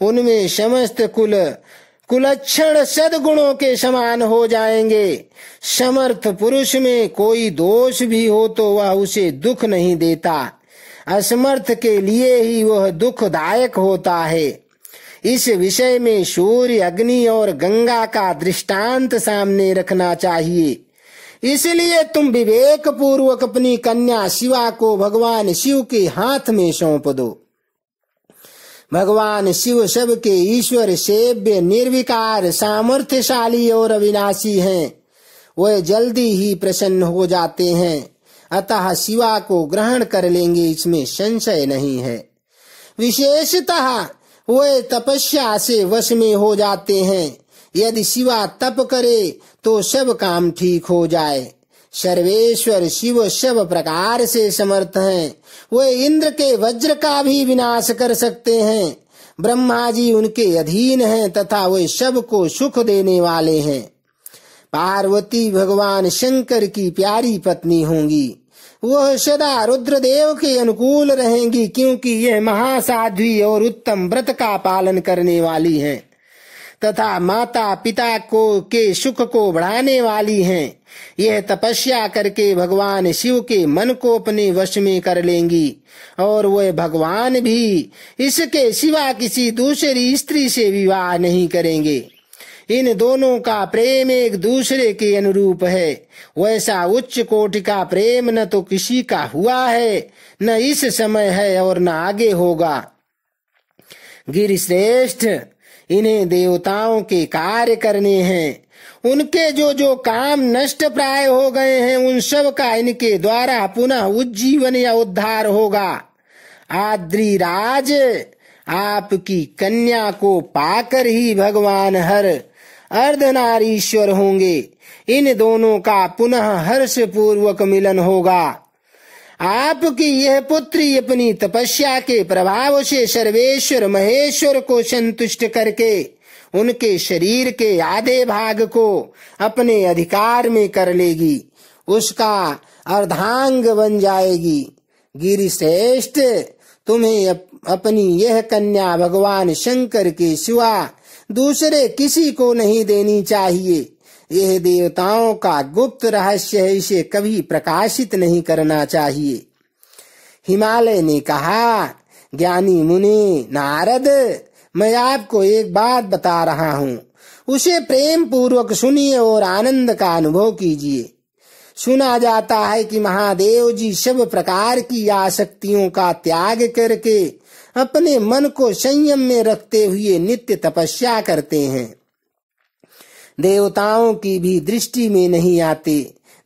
उनमें समस्त कुलक्षण सद्गुणों के समान हो जाएंगे। समर्थ पुरुष में कोई दोष भी हो तो वह उसे दुख नहीं देता, असमर्थ के लिए ही वह दुखदायक होता है। इस विषय में सूर्य, अग्नि और गंगा का दृष्टांत सामने रखना चाहिए। इसलिए तुम विवेक पूर्वक अपनी कन्या शिवा को भगवान शिव के हाथ में सौंप दो। भगवान शिव सबके ईश्वर, सेव्य, निर्विकार, सामर्थ्यशाली और अविनाशी हैं। वे जल्दी ही प्रसन्न हो जाते हैं, अतः शिवा को ग्रहण कर लेंगे, इसमें संशय नहीं है। विशेषतः वे तपस्या से वश में हो जाते हैं। यदि शिवा तप करे तो सब काम ठीक हो जाए। सर्वेश्वर शिव सब प्रकार से समर्थ हैं। वे इंद्र के वज्र का भी विनाश कर सकते हैं। ब्रह्मा जी उनके अधीन हैं तथा वे सबको सुख देने वाले हैं। पार्वती भगवान शंकर की प्यारी पत्नी होंगी। वह सदा रुद्रदेव के अनुकूल रहेंगी, क्योंकि यह महासाध्वी और उत्तम व्रत का पालन करने वाली हैं तथा माता पिता के सुख को बढ़ाने वाली हैं। यह तपस्या करके भगवान शिव के मन को अपने वश में कर लेंगी और वह भगवान भी इसके सिवा किसी दूसरी स्त्री से विवाह नहीं करेंगे। इन दोनों का प्रेम एक दूसरे के अनुरूप है। वैसा उच्च कोटि का प्रेम न तो किसी का हुआ है, न इस समय है और न आगे होगा। गिरिश्रेष्ठ, इन्हें देवताओं के कार्य करने हैं। उनके जो जो काम नष्ट प्राय हो गए हैं उन सब का इनके द्वारा पुनः उज्जीवन या उद्धार होगा। आद्रिराज, आपकी कन्या को पाकर ही भगवान हर अर्धनारीश्वर होंगे। इन दोनों का पुनः हर्ष पूर्वक मिलन होगा। आपकी यह पुत्री अपनी तपस्या के प्रभाव से सर्वेश्वर महेश्वर को संतुष्ट करके उनके शरीर के आधे भाग को अपने अधिकार में कर लेगी। उसका अर्धांग बन जाएगी। गिरिश्रेष्ठ, तुम्हें अपनी यह कन्या भगवान शंकर के सिवा दूसरे किसी को नहीं देनी चाहिए। यह देवताओं का गुप्त रहस्य है, इसे कभी प्रकाशित नहीं करना चाहिए। हिमालय ने कहा, ज्ञानी मुनि नारद, मैं आपको एक बात बता रहा हूँ, उसे प्रेम पूर्वक सुनिए और आनंद का अनुभव कीजिए। सुना जाता है कि महादेव जी सब प्रकार की आसक्तियों का त्याग करके अपने मन को संयम में रखते हुए नित्य तपस्या करते हैं। देवताओं की भी दृष्टि में नहीं आते।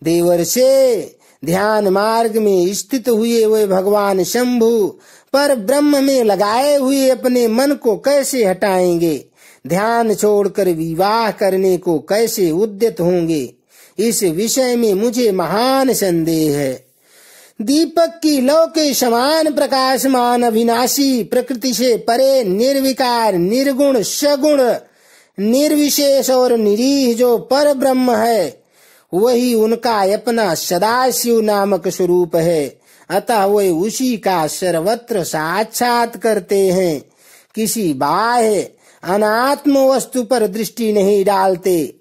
देवर्षे ध्यान मार्ग में स्थित हुए वे भगवान शंभु पर ब्रह्म में लगाए हुए अपने मन को कैसे हटाएंगे? ध्यान छोड़कर विवाह करने को कैसे उद्यत होंगे? इस विषय में मुझे महान संदेह है। दीपक की लौ के समान प्रकाशमान अविनाशी, प्रकृति से परे, निर्विकार, निर्गुण, सगुण, निर्विशेष और निरीह जो पर ब्रह्म है, वही उनका अपना सदाशिव नामक स्वरूप है। अतः वे उसी का सर्वत्र साक्षात करते हैं। किसी बाह्य अनात्म वस्तु पर दृष्टि नहीं डालते।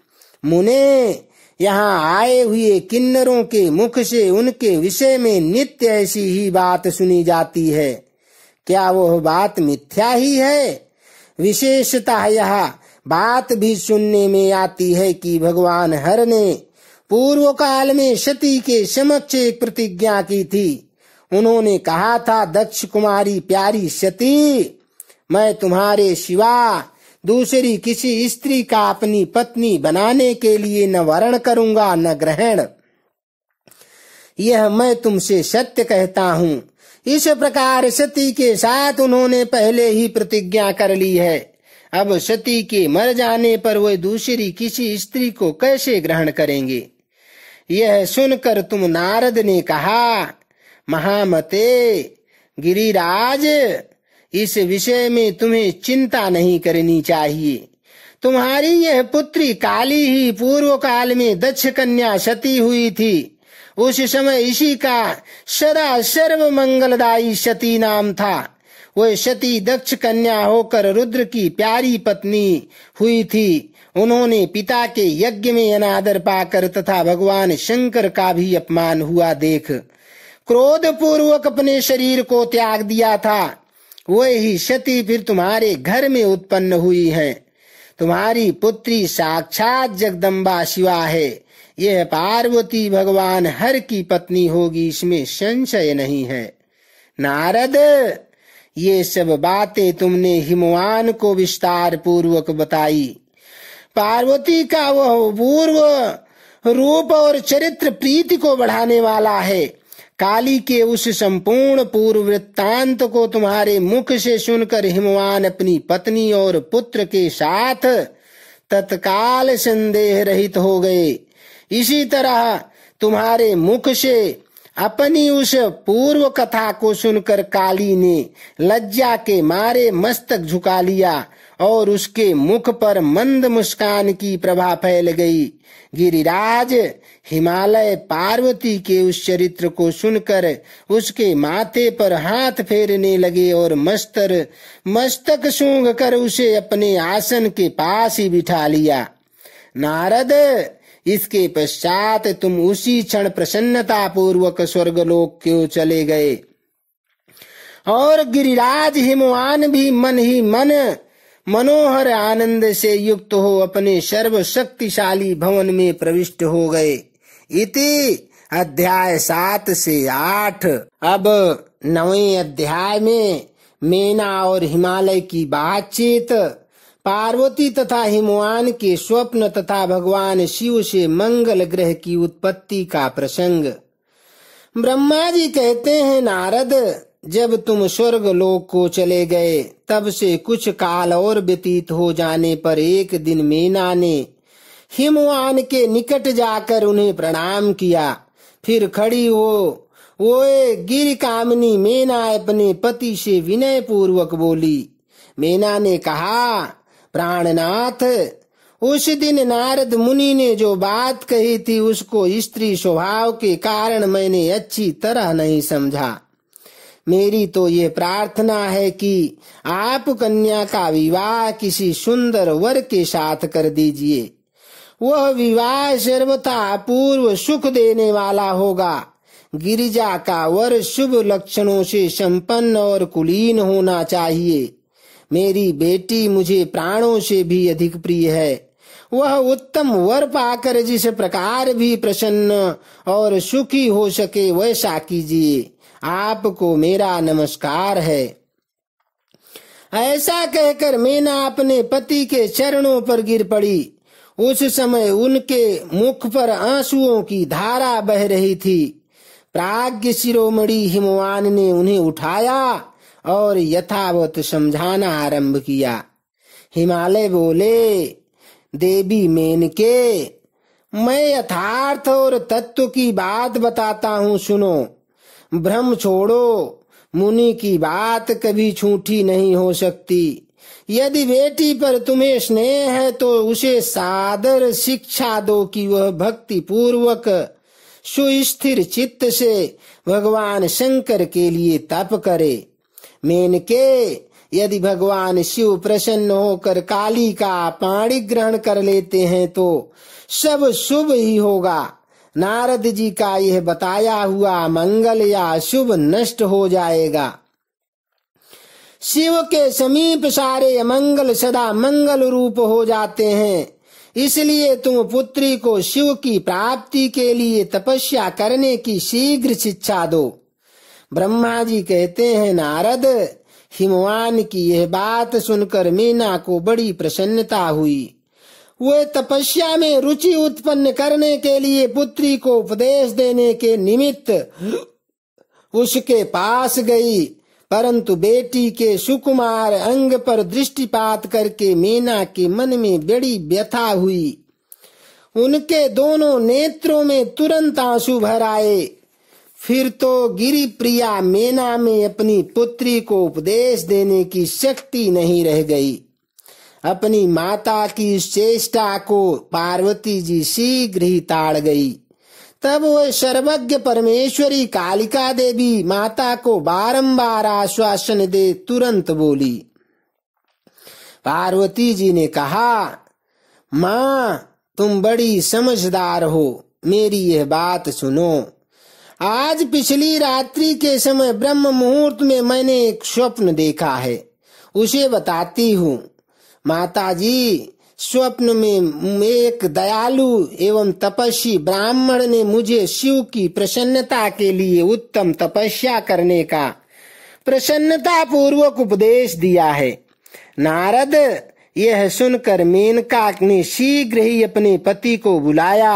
मुने, यहाँ आए हुए किन्नरों के मुख से उनके विषय में नित्य ऐसी ही बात सुनी जाती है। क्या वह बात मिथ्या ही है? विशेषतः यह बात भी सुनने में आती है कि भगवान हर ने पूर्व काल में सती के समक्ष एक प्रतिज्ञा की थी। उन्होंने कहा था, दक्ष कुमारी प्यारी सती, मैं तुम्हारे सिवा दूसरी किसी स्त्री का अपनी पत्नी बनाने के लिए न वरण करूंगा न ग्रहण। यह मैं तुमसे सत्य कहता हूँ। इस प्रकार सती के साथ उन्होंने पहले ही प्रतिज्ञा कर ली है। अब सती के मर जाने पर वे दूसरी किसी स्त्री को कैसे ग्रहण करेंगे? यह सुनकर तुम नारद ने कहा, महामते गिरिराज, इस विषय में तुम्हें चिंता नहीं करनी चाहिए। तुम्हारी यह पुत्री काली ही पूर्व काल में दक्ष कन्या सती हुई थी। उस समय इसी का सदा सर्व मंगलदायी सती नाम था। वह सती दक्ष कन्या होकर रुद्र की प्यारी पत्नी हुई थी। उन्होंने पिता के यज्ञ में अनादर पाकर तथा भगवान शंकर का भी अपमान हुआ देख क्रोध पूर्वक अपने शरीर को त्याग दिया था। वही सती फिर तुम्हारे घर में उत्पन्न हुई है। तुम्हारी पुत्री साक्षात जगदम्बा शिवा है। यह पार्वती भगवान हर की पत्नी होगी, इसमें संशय नहीं है। नारद, ये सब बातें तुमने हिमवान को विस्तार पूर्वक बताई। पार्वती का वह पूर्व रूप और चरित्र प्रीति को बढ़ाने वाला है। काली के उस संपूर्ण पूर्व वृत्तांत को तुम्हारे मुख से सुनकर हिमवान अपनी पत्नी और पुत्र के साथ तत्काल संदेह रहित हो गए। इसी तरह तुम्हारे मुख से अपनी उस पूर्व कथा को सुनकर काली ने लज्जा के मारे मस्तक झुका लिया और उसके मुख पर मंद मुस्कान की प्रभा फैल गई। गिरिराज, हिमालय पार्वती के उस चरित्र को सुनकर उसके माथे पर हाथ फेरने लगे और मस्तक सूंघ कर उसे अपने आसन के पास ही बिठा लिया। नारद, इसके पश्चात तुम उसी क्षण प्रसन्नता पूर्वक स्वर्गलोक को चले गए और गिरिराज हिमवान भी मन ही मन मनोहर आनंद से युक्त हो अपने सर्व शक्तिशाली भवन में प्रविष्ट हो गए। इति अध्याय 7 से 8। अब 9वें अध्याय में मेना और हिमालय की बातचीत, पार्वती तथा हिमवान के स्वप्न तथा भगवान शिव से मंगल ग्रह की उत्पत्ति का प्रसंग। ब्रह्मा जी कहते हैं, नारद, जब तुम स्वर्ग लोक को चले गए तब से कुछ काल और व्यतीत हो जाने पर एक दिन मेना ने हिमवान के निकट जाकर उन्हें प्रणाम किया। फिर खड़ी हो ओए गिर कामनी मेना अपने पति से विनय पूर्वक बोली। मेना ने कहा, प्राणनाथ, उस दिन नारद मुनि ने जो बात कही थी उसको स्त्री स्वभाव के कारण मैंने अच्छी तरह नहीं समझा। मेरी तो ये प्रार्थना है कि आप कन्या का विवाह किसी सुंदर वर के साथ कर दीजिए। वह विवाह सर्वथा अपूर्व सुख देने वाला होगा। गिरिजा का वर शुभ लक्षणों से संपन्न और कुलीन होना चाहिए। मेरी बेटी मुझे प्राणों से भी अधिक प्रिय है। वह उत्तम वर पाकर जिस प्रकार भी प्रसन्न और सुखी हो सके वैसा कीजिए। आपको मेरा नमस्कार है। ऐसा कहकर मीना अपने पति के चरणों पर गिर पड़ी। उस समय उनके मुख पर आंसुओं की धारा बह रही थी। प्राज्ञ शिरोमणि हिमवान ने उन्हें उठाया और यथावत समझाना आरंभ किया। हिमालय बोले, देवी मेनके, मैं यथार्थ और तत्व की बात बताता हूँ, सुनो। भ्रम छोड़ो, मुनि की बात कभी झूठी नहीं हो सकती। यदि बेटी पर तुम्हें स्नेह है तो उसे सादर शिक्षा दो कि वह भक्ति पूर्वक सुस्थिर चित्त से भगवान शंकर के लिए तप करे। मेनके, यदि भगवान शिव प्रसन्न होकर काली का पाणी ग्रहण कर लेते हैं तो सब शुभ ही होगा। नारद जी का यह बताया हुआ मंगल या शुभ नष्ट हो जाएगा। शिव के समीप सारे अमंगल सदा मंगल रूप हो जाते हैं। इसलिए तुम पुत्री को शिव की प्राप्ति के लिए तपस्या करने की शीघ्र शिक्षा दो। ब्रह्मा जी कहते हैं, नारद, हिमवान की यह बात सुनकर मीना को बड़ी प्रसन्नता हुई। वे तपस्या में रुचि उत्पन्न करने के लिए पुत्री को उपदेश देने के निमित्त उसके पास गई, परंतु बेटी के सुकुमार अंग पर दृष्टिपात करके मीना के मन में बड़ी व्यथा हुई। उनके दोनों नेत्रों में तुरंत आंसू भर आए। फिर तो गिरि प्रिया मीना में अपनी पुत्री को उपदेश देने की शक्ति नहीं रह गई। अपनी माता की इस चेष्टा को पार्वती जी शीघ्र ही ताड़ गई। तब वह सर्वज्ञ परमेश्वरी कालिका देवी माता को बारंबार आश्वासन दे तुरंत बोली। पार्वती जी ने कहा, माँ, तुम बड़ी समझदार हो, मेरी यह बात सुनो। आज पिछली रात्रि के समय ब्रह्म मुहूर्त में मैंने एक स्वप्न देखा है, उसे बताती हूँ। माता जी, स्वप्न में एक दयालु एवं तपस्वी ब्राह्मण ने मुझे शिव की प्रसन्नता के लिए उत्तम तपस्या करने का प्रसन्नता पूर्वक उपदेश दिया है। नारद, यह सुनकर मेनका ने शीघ्र ही अपने पति को बुलाया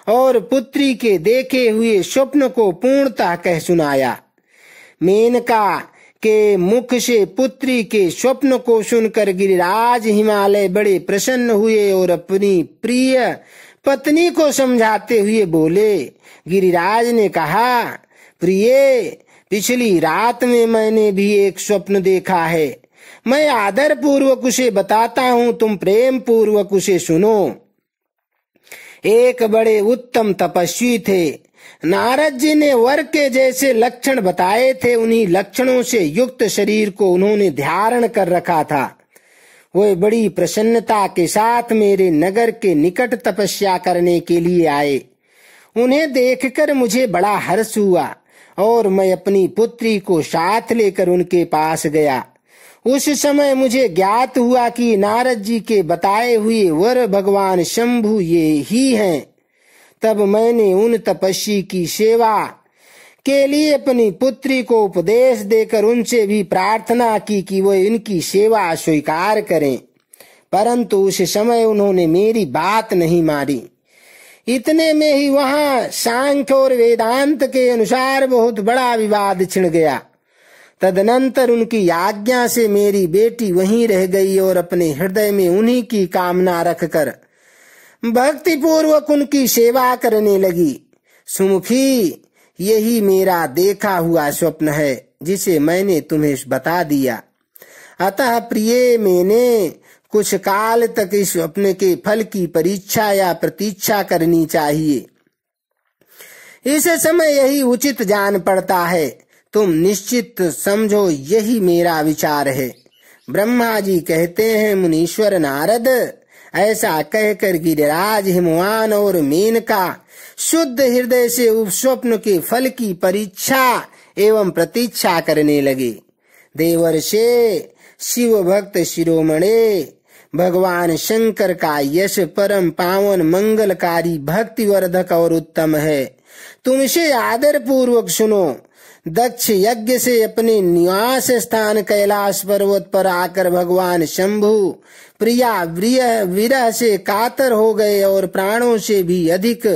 और पुत्री के देखे हुए स्वप्न को पूर्णतः कह सुनाया। मेनका के मुख से पुत्री के स्वप्न को सुनकर गिरिराज हिमालय बड़े प्रसन्न हुए और अपनी प्रिय पत्नी को समझाते हुए बोले। गिरिराज ने कहा, प्रिय, पिछली रात में मैंने भी एक स्वप्न देखा है। मैं आदर पूर्वक उसे बताता हूँ, तुम प्रेम पूर्वक उसे सुनो। एक बड़े उत्तम तपस्वी थे। नारद जी ने वर के जैसे लक्षण बताए थे, उन्हीं लक्षणों से युक्त शरीर को उन्होंने धारण कर रखा था। वे बड़ी प्रसन्नता के साथ मेरे नगर के निकट तपस्या करने के लिए आए। उन्हें देखकर मुझे बड़ा हर्ष हुआ और मैं अपनी पुत्री को साथ लेकर उनके पास गया। उस समय मुझे ज्ञात हुआ कि नारद जी के बताए हुए वर भगवान शंभु ये ही हैं। तब मैंने उन तपस्वी की सेवा के लिए अपनी पुत्री को उपदेश देकर उनसे भी प्रार्थना की कि वो इनकी सेवा स्वीकार करें, परंतु उस समय उन्होंने मेरी बात नहीं मानी। इतने में ही वहां सांख्य और वेदांत के अनुसार बहुत बड़ा विवाद छिड़ गया। तदनंतर उनकी आज्ञा से मेरी बेटी वहीं रह गई और अपने हृदय में उन्हीं की कामना रखकर भक्ति पूर्वक उनकी सेवा करने लगी। सुमुखी, यही मेरा देखा हुआ स्वप्न है जिसे मैंने तुम्हें बता दिया। अतः प्रिय, मैंने कुछ काल तक इस स्वप्न के फल की परीक्षा या प्रतीक्षा करनी चाहिए। इस समय यही उचित जान पड़ता है। तुम निश्चित समझो, यही मेरा विचार है। ब्रह्मा जी कहते हैं, मुनीश्वर नारद, ऐसा कहकर गिरिराज, हिमवान और मेनका शुद्ध हृदय से उस स्वप्न के फल की परीक्षा एवं प्रतीक्षा करने लगे। देवर्षे शिव भक्त शिरोमणे भगवान शंकर का यश परम पावन मंगलकारी भक्तिवर्धक और उत्तम है। तुम इसे आदर पूर्वक सुनो। दक्ष यज्ञ से अपने निवास स्थान कैलाश पर्वत पर आकर भगवान शंभु प्रिया विरह से कातर हो गए और प्राणों से भी अधिक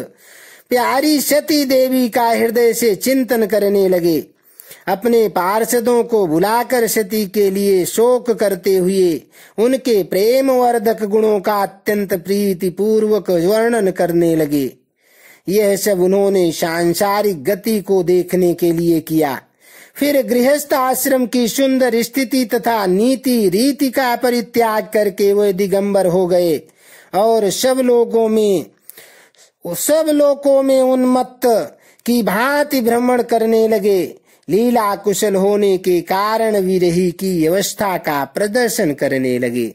प्यारी सती देवी का हृदय से चिंतन करने लगे। अपने पार्षदों को बुलाकर सती के लिए शोक करते हुए उनके प्रेम वर्धक गुणों का अत्यंत प्रीति पूर्वक वर्णन करने लगे। यह सब उन्होंने सांसारिक गति को देखने के लिए किया। फिर गृहस्थ आश्रम की सुंदर स्थिति तथा नीति रीति का परित्याग करके वे दिगंबर हो गए और सब लोकों में उन्मत्त की भांति भ्रमण करने लगे। लीला कुशल होने के कारण विरही की अवस्था का प्रदर्शन करने लगे।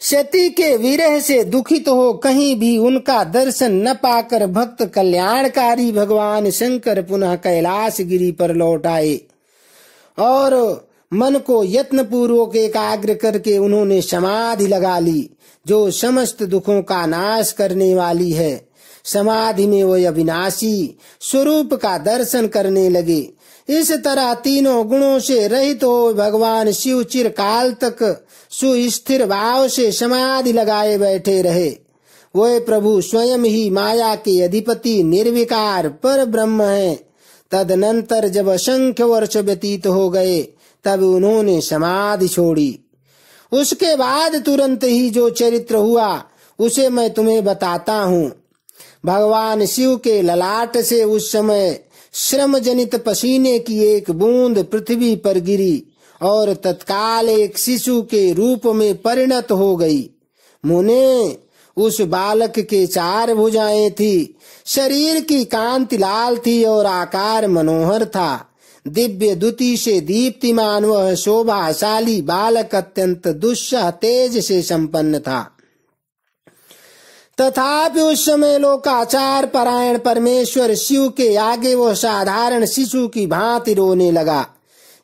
सती के विरह से दुखित हो कहीं भी उनका दर्शन न पाकर भक्त कल्याणकारी भगवान शंकर पुनः कैलाश गिरी पर लौट आए और मन को यत्न पूर्वक एकाग्र करके उन्होंने समाधि लगा ली, जो समस्त दुखों का नाश करने वाली है। समाधि में वो अविनाशी स्वरूप का दर्शन करने लगे। इस तरह तीनों गुणों से रहित हो भगवान शिव चिरकाल तक सुस्थिर भाव से समाधि लगाए बैठे रहे। वे प्रभु स्वयं ही माया के अधिपति निर्विकार पर ब्रह्म हैं। तदनंतर जब असंख्य वर्ष व्यतीत हो गए तब उन्होंने समाधि छोड़ी। उसके बाद तुरंत ही जो चरित्र हुआ उसे मैं तुम्हें बताता हूँ। भगवान शिव के ललाट से उस समय श्रम जनित पसीने की एक बूंद पृथ्वी पर गिरी और तत्काल एक शिशु के रूप में परिणत हो गई। मुने, उस बालक के 4 भुजाएं थी, शरीर की कांति लाल थी और आकार मनोहर था। दिव्य द्युति से दीप्तिमान वह शोभाशाली बालक अत्यंत दुस्सह तेज से संपन्न था। तथापि उस समय लोकाचार परायण परमेश्वर शिव के आगे वह साधारण शिशु की भांति रोने लगा।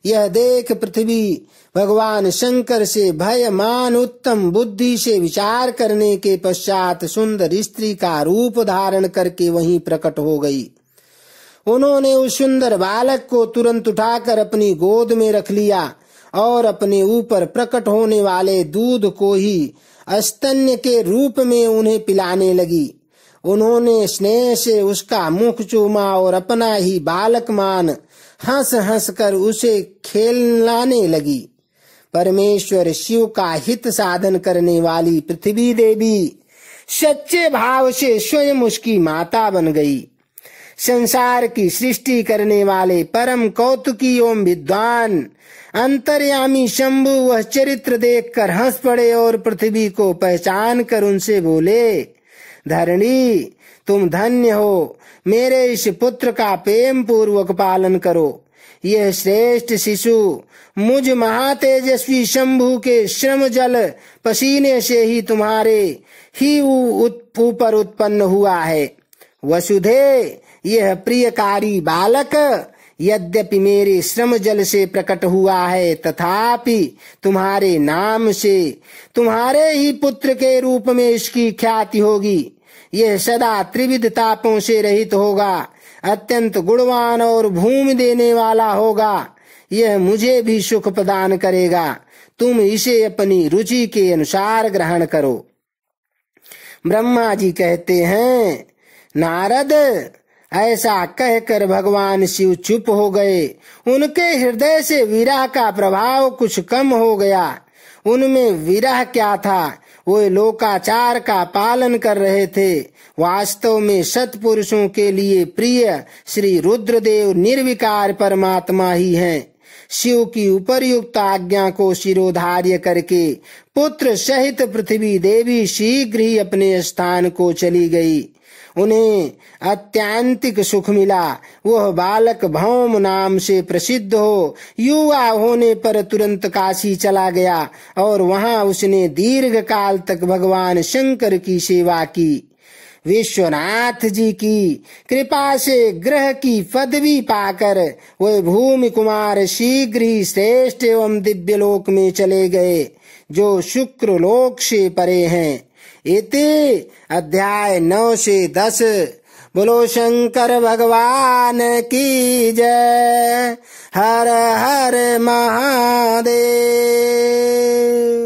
यह देख पृथ्वी भगवान शंकर से भय मान उत्तम बुद्धि से विचार करने के पश्चात सुंदर स्त्री का रूप धारण करके वहीं प्रकट हो गई। उन्होंने उस सुंदर बालक को तुरंत उठाकर अपनी गोद में रख लिया और अपने ऊपर प्रकट होने वाले दूध को ही स्तन्य के रूप में उन्हें पिलाने लगी। उन्होंने स्नेह से उसका मुख चूमा और अपना ही बालक मान हंस हंस कर उसे खेलाने लगी। परमेश्वर शिव का हित साधन करने वाली पृथ्वी देवी सच्चे भाव से स्वयं उसकी माता बन गई। संसार की सृष्टि करने वाले परम कौतुकी एवं विद्वान अंतर्यामी शंभु वह चरित्र देखकर हंस पड़े और पृथ्वी को पहचान कर उनसे बोले, धरणी, तुम धन्य हो, मेरे इस पुत्र का प्रेम पूर्वक पालन करो। यह श्रेष्ठ शिशु मुझ महातेजस्वी शंभु के श्रम जल पसीने से ही तुम्हारे ही ऊपर उत्पन्न हुआ है। वसुधे, यह प्रियकारी बालक यद्यपि मेरे श्रम जल से प्रकट हुआ है तथापि तुम्हारे नाम से तुम्हारे ही पुत्र के रूप में इसकी ख्याति होगी। यह सदा त्रिविध तापों से रहित होगा, अत्यंत गुणवान और भूमि देने वाला होगा। यह मुझे भी सुख प्रदान करेगा। तुम इसे अपनी रुचि के अनुसार ग्रहण करो। ब्रह्मा जी कहते हैं, नारद, ऐसा कहकर भगवान शिव चुप हो गए। उनके हृदय से विरह का प्रभाव कुछ कम हो गया। उनमें विरह क्या था, वे लोकाचार का पालन कर रहे थे। वास्तव में सत्पुरुषों के लिए प्रिय श्री रुद्रदेव निर्विकार परमात्मा ही हैं। शिव की उपर्युक्त आज्ञा को शिरोधार्य करके पुत्र सहित पृथ्वी देवी शीघ्र ही अपने स्थान को चली गई। उन्हें अत्यंतिक सुख मिला। वह बालक भौम नाम से प्रसिद्ध हो युवा होने पर तुरंत काशी चला गया और वहां उसने दीर्घ काल तक भगवान शंकर की सेवा की। विश्वनाथ जी की कृपा से ग्रह की पदवी पाकर वह भूमि कुमार शीघ्र ही श्रेष्ठ एवं दिव्य लोक में चले गए, जो शुक्र लोक से परे हैं। इति अध्याय 9 से 10। बोलो शंकर भगवान की जय। हर हर महादेव।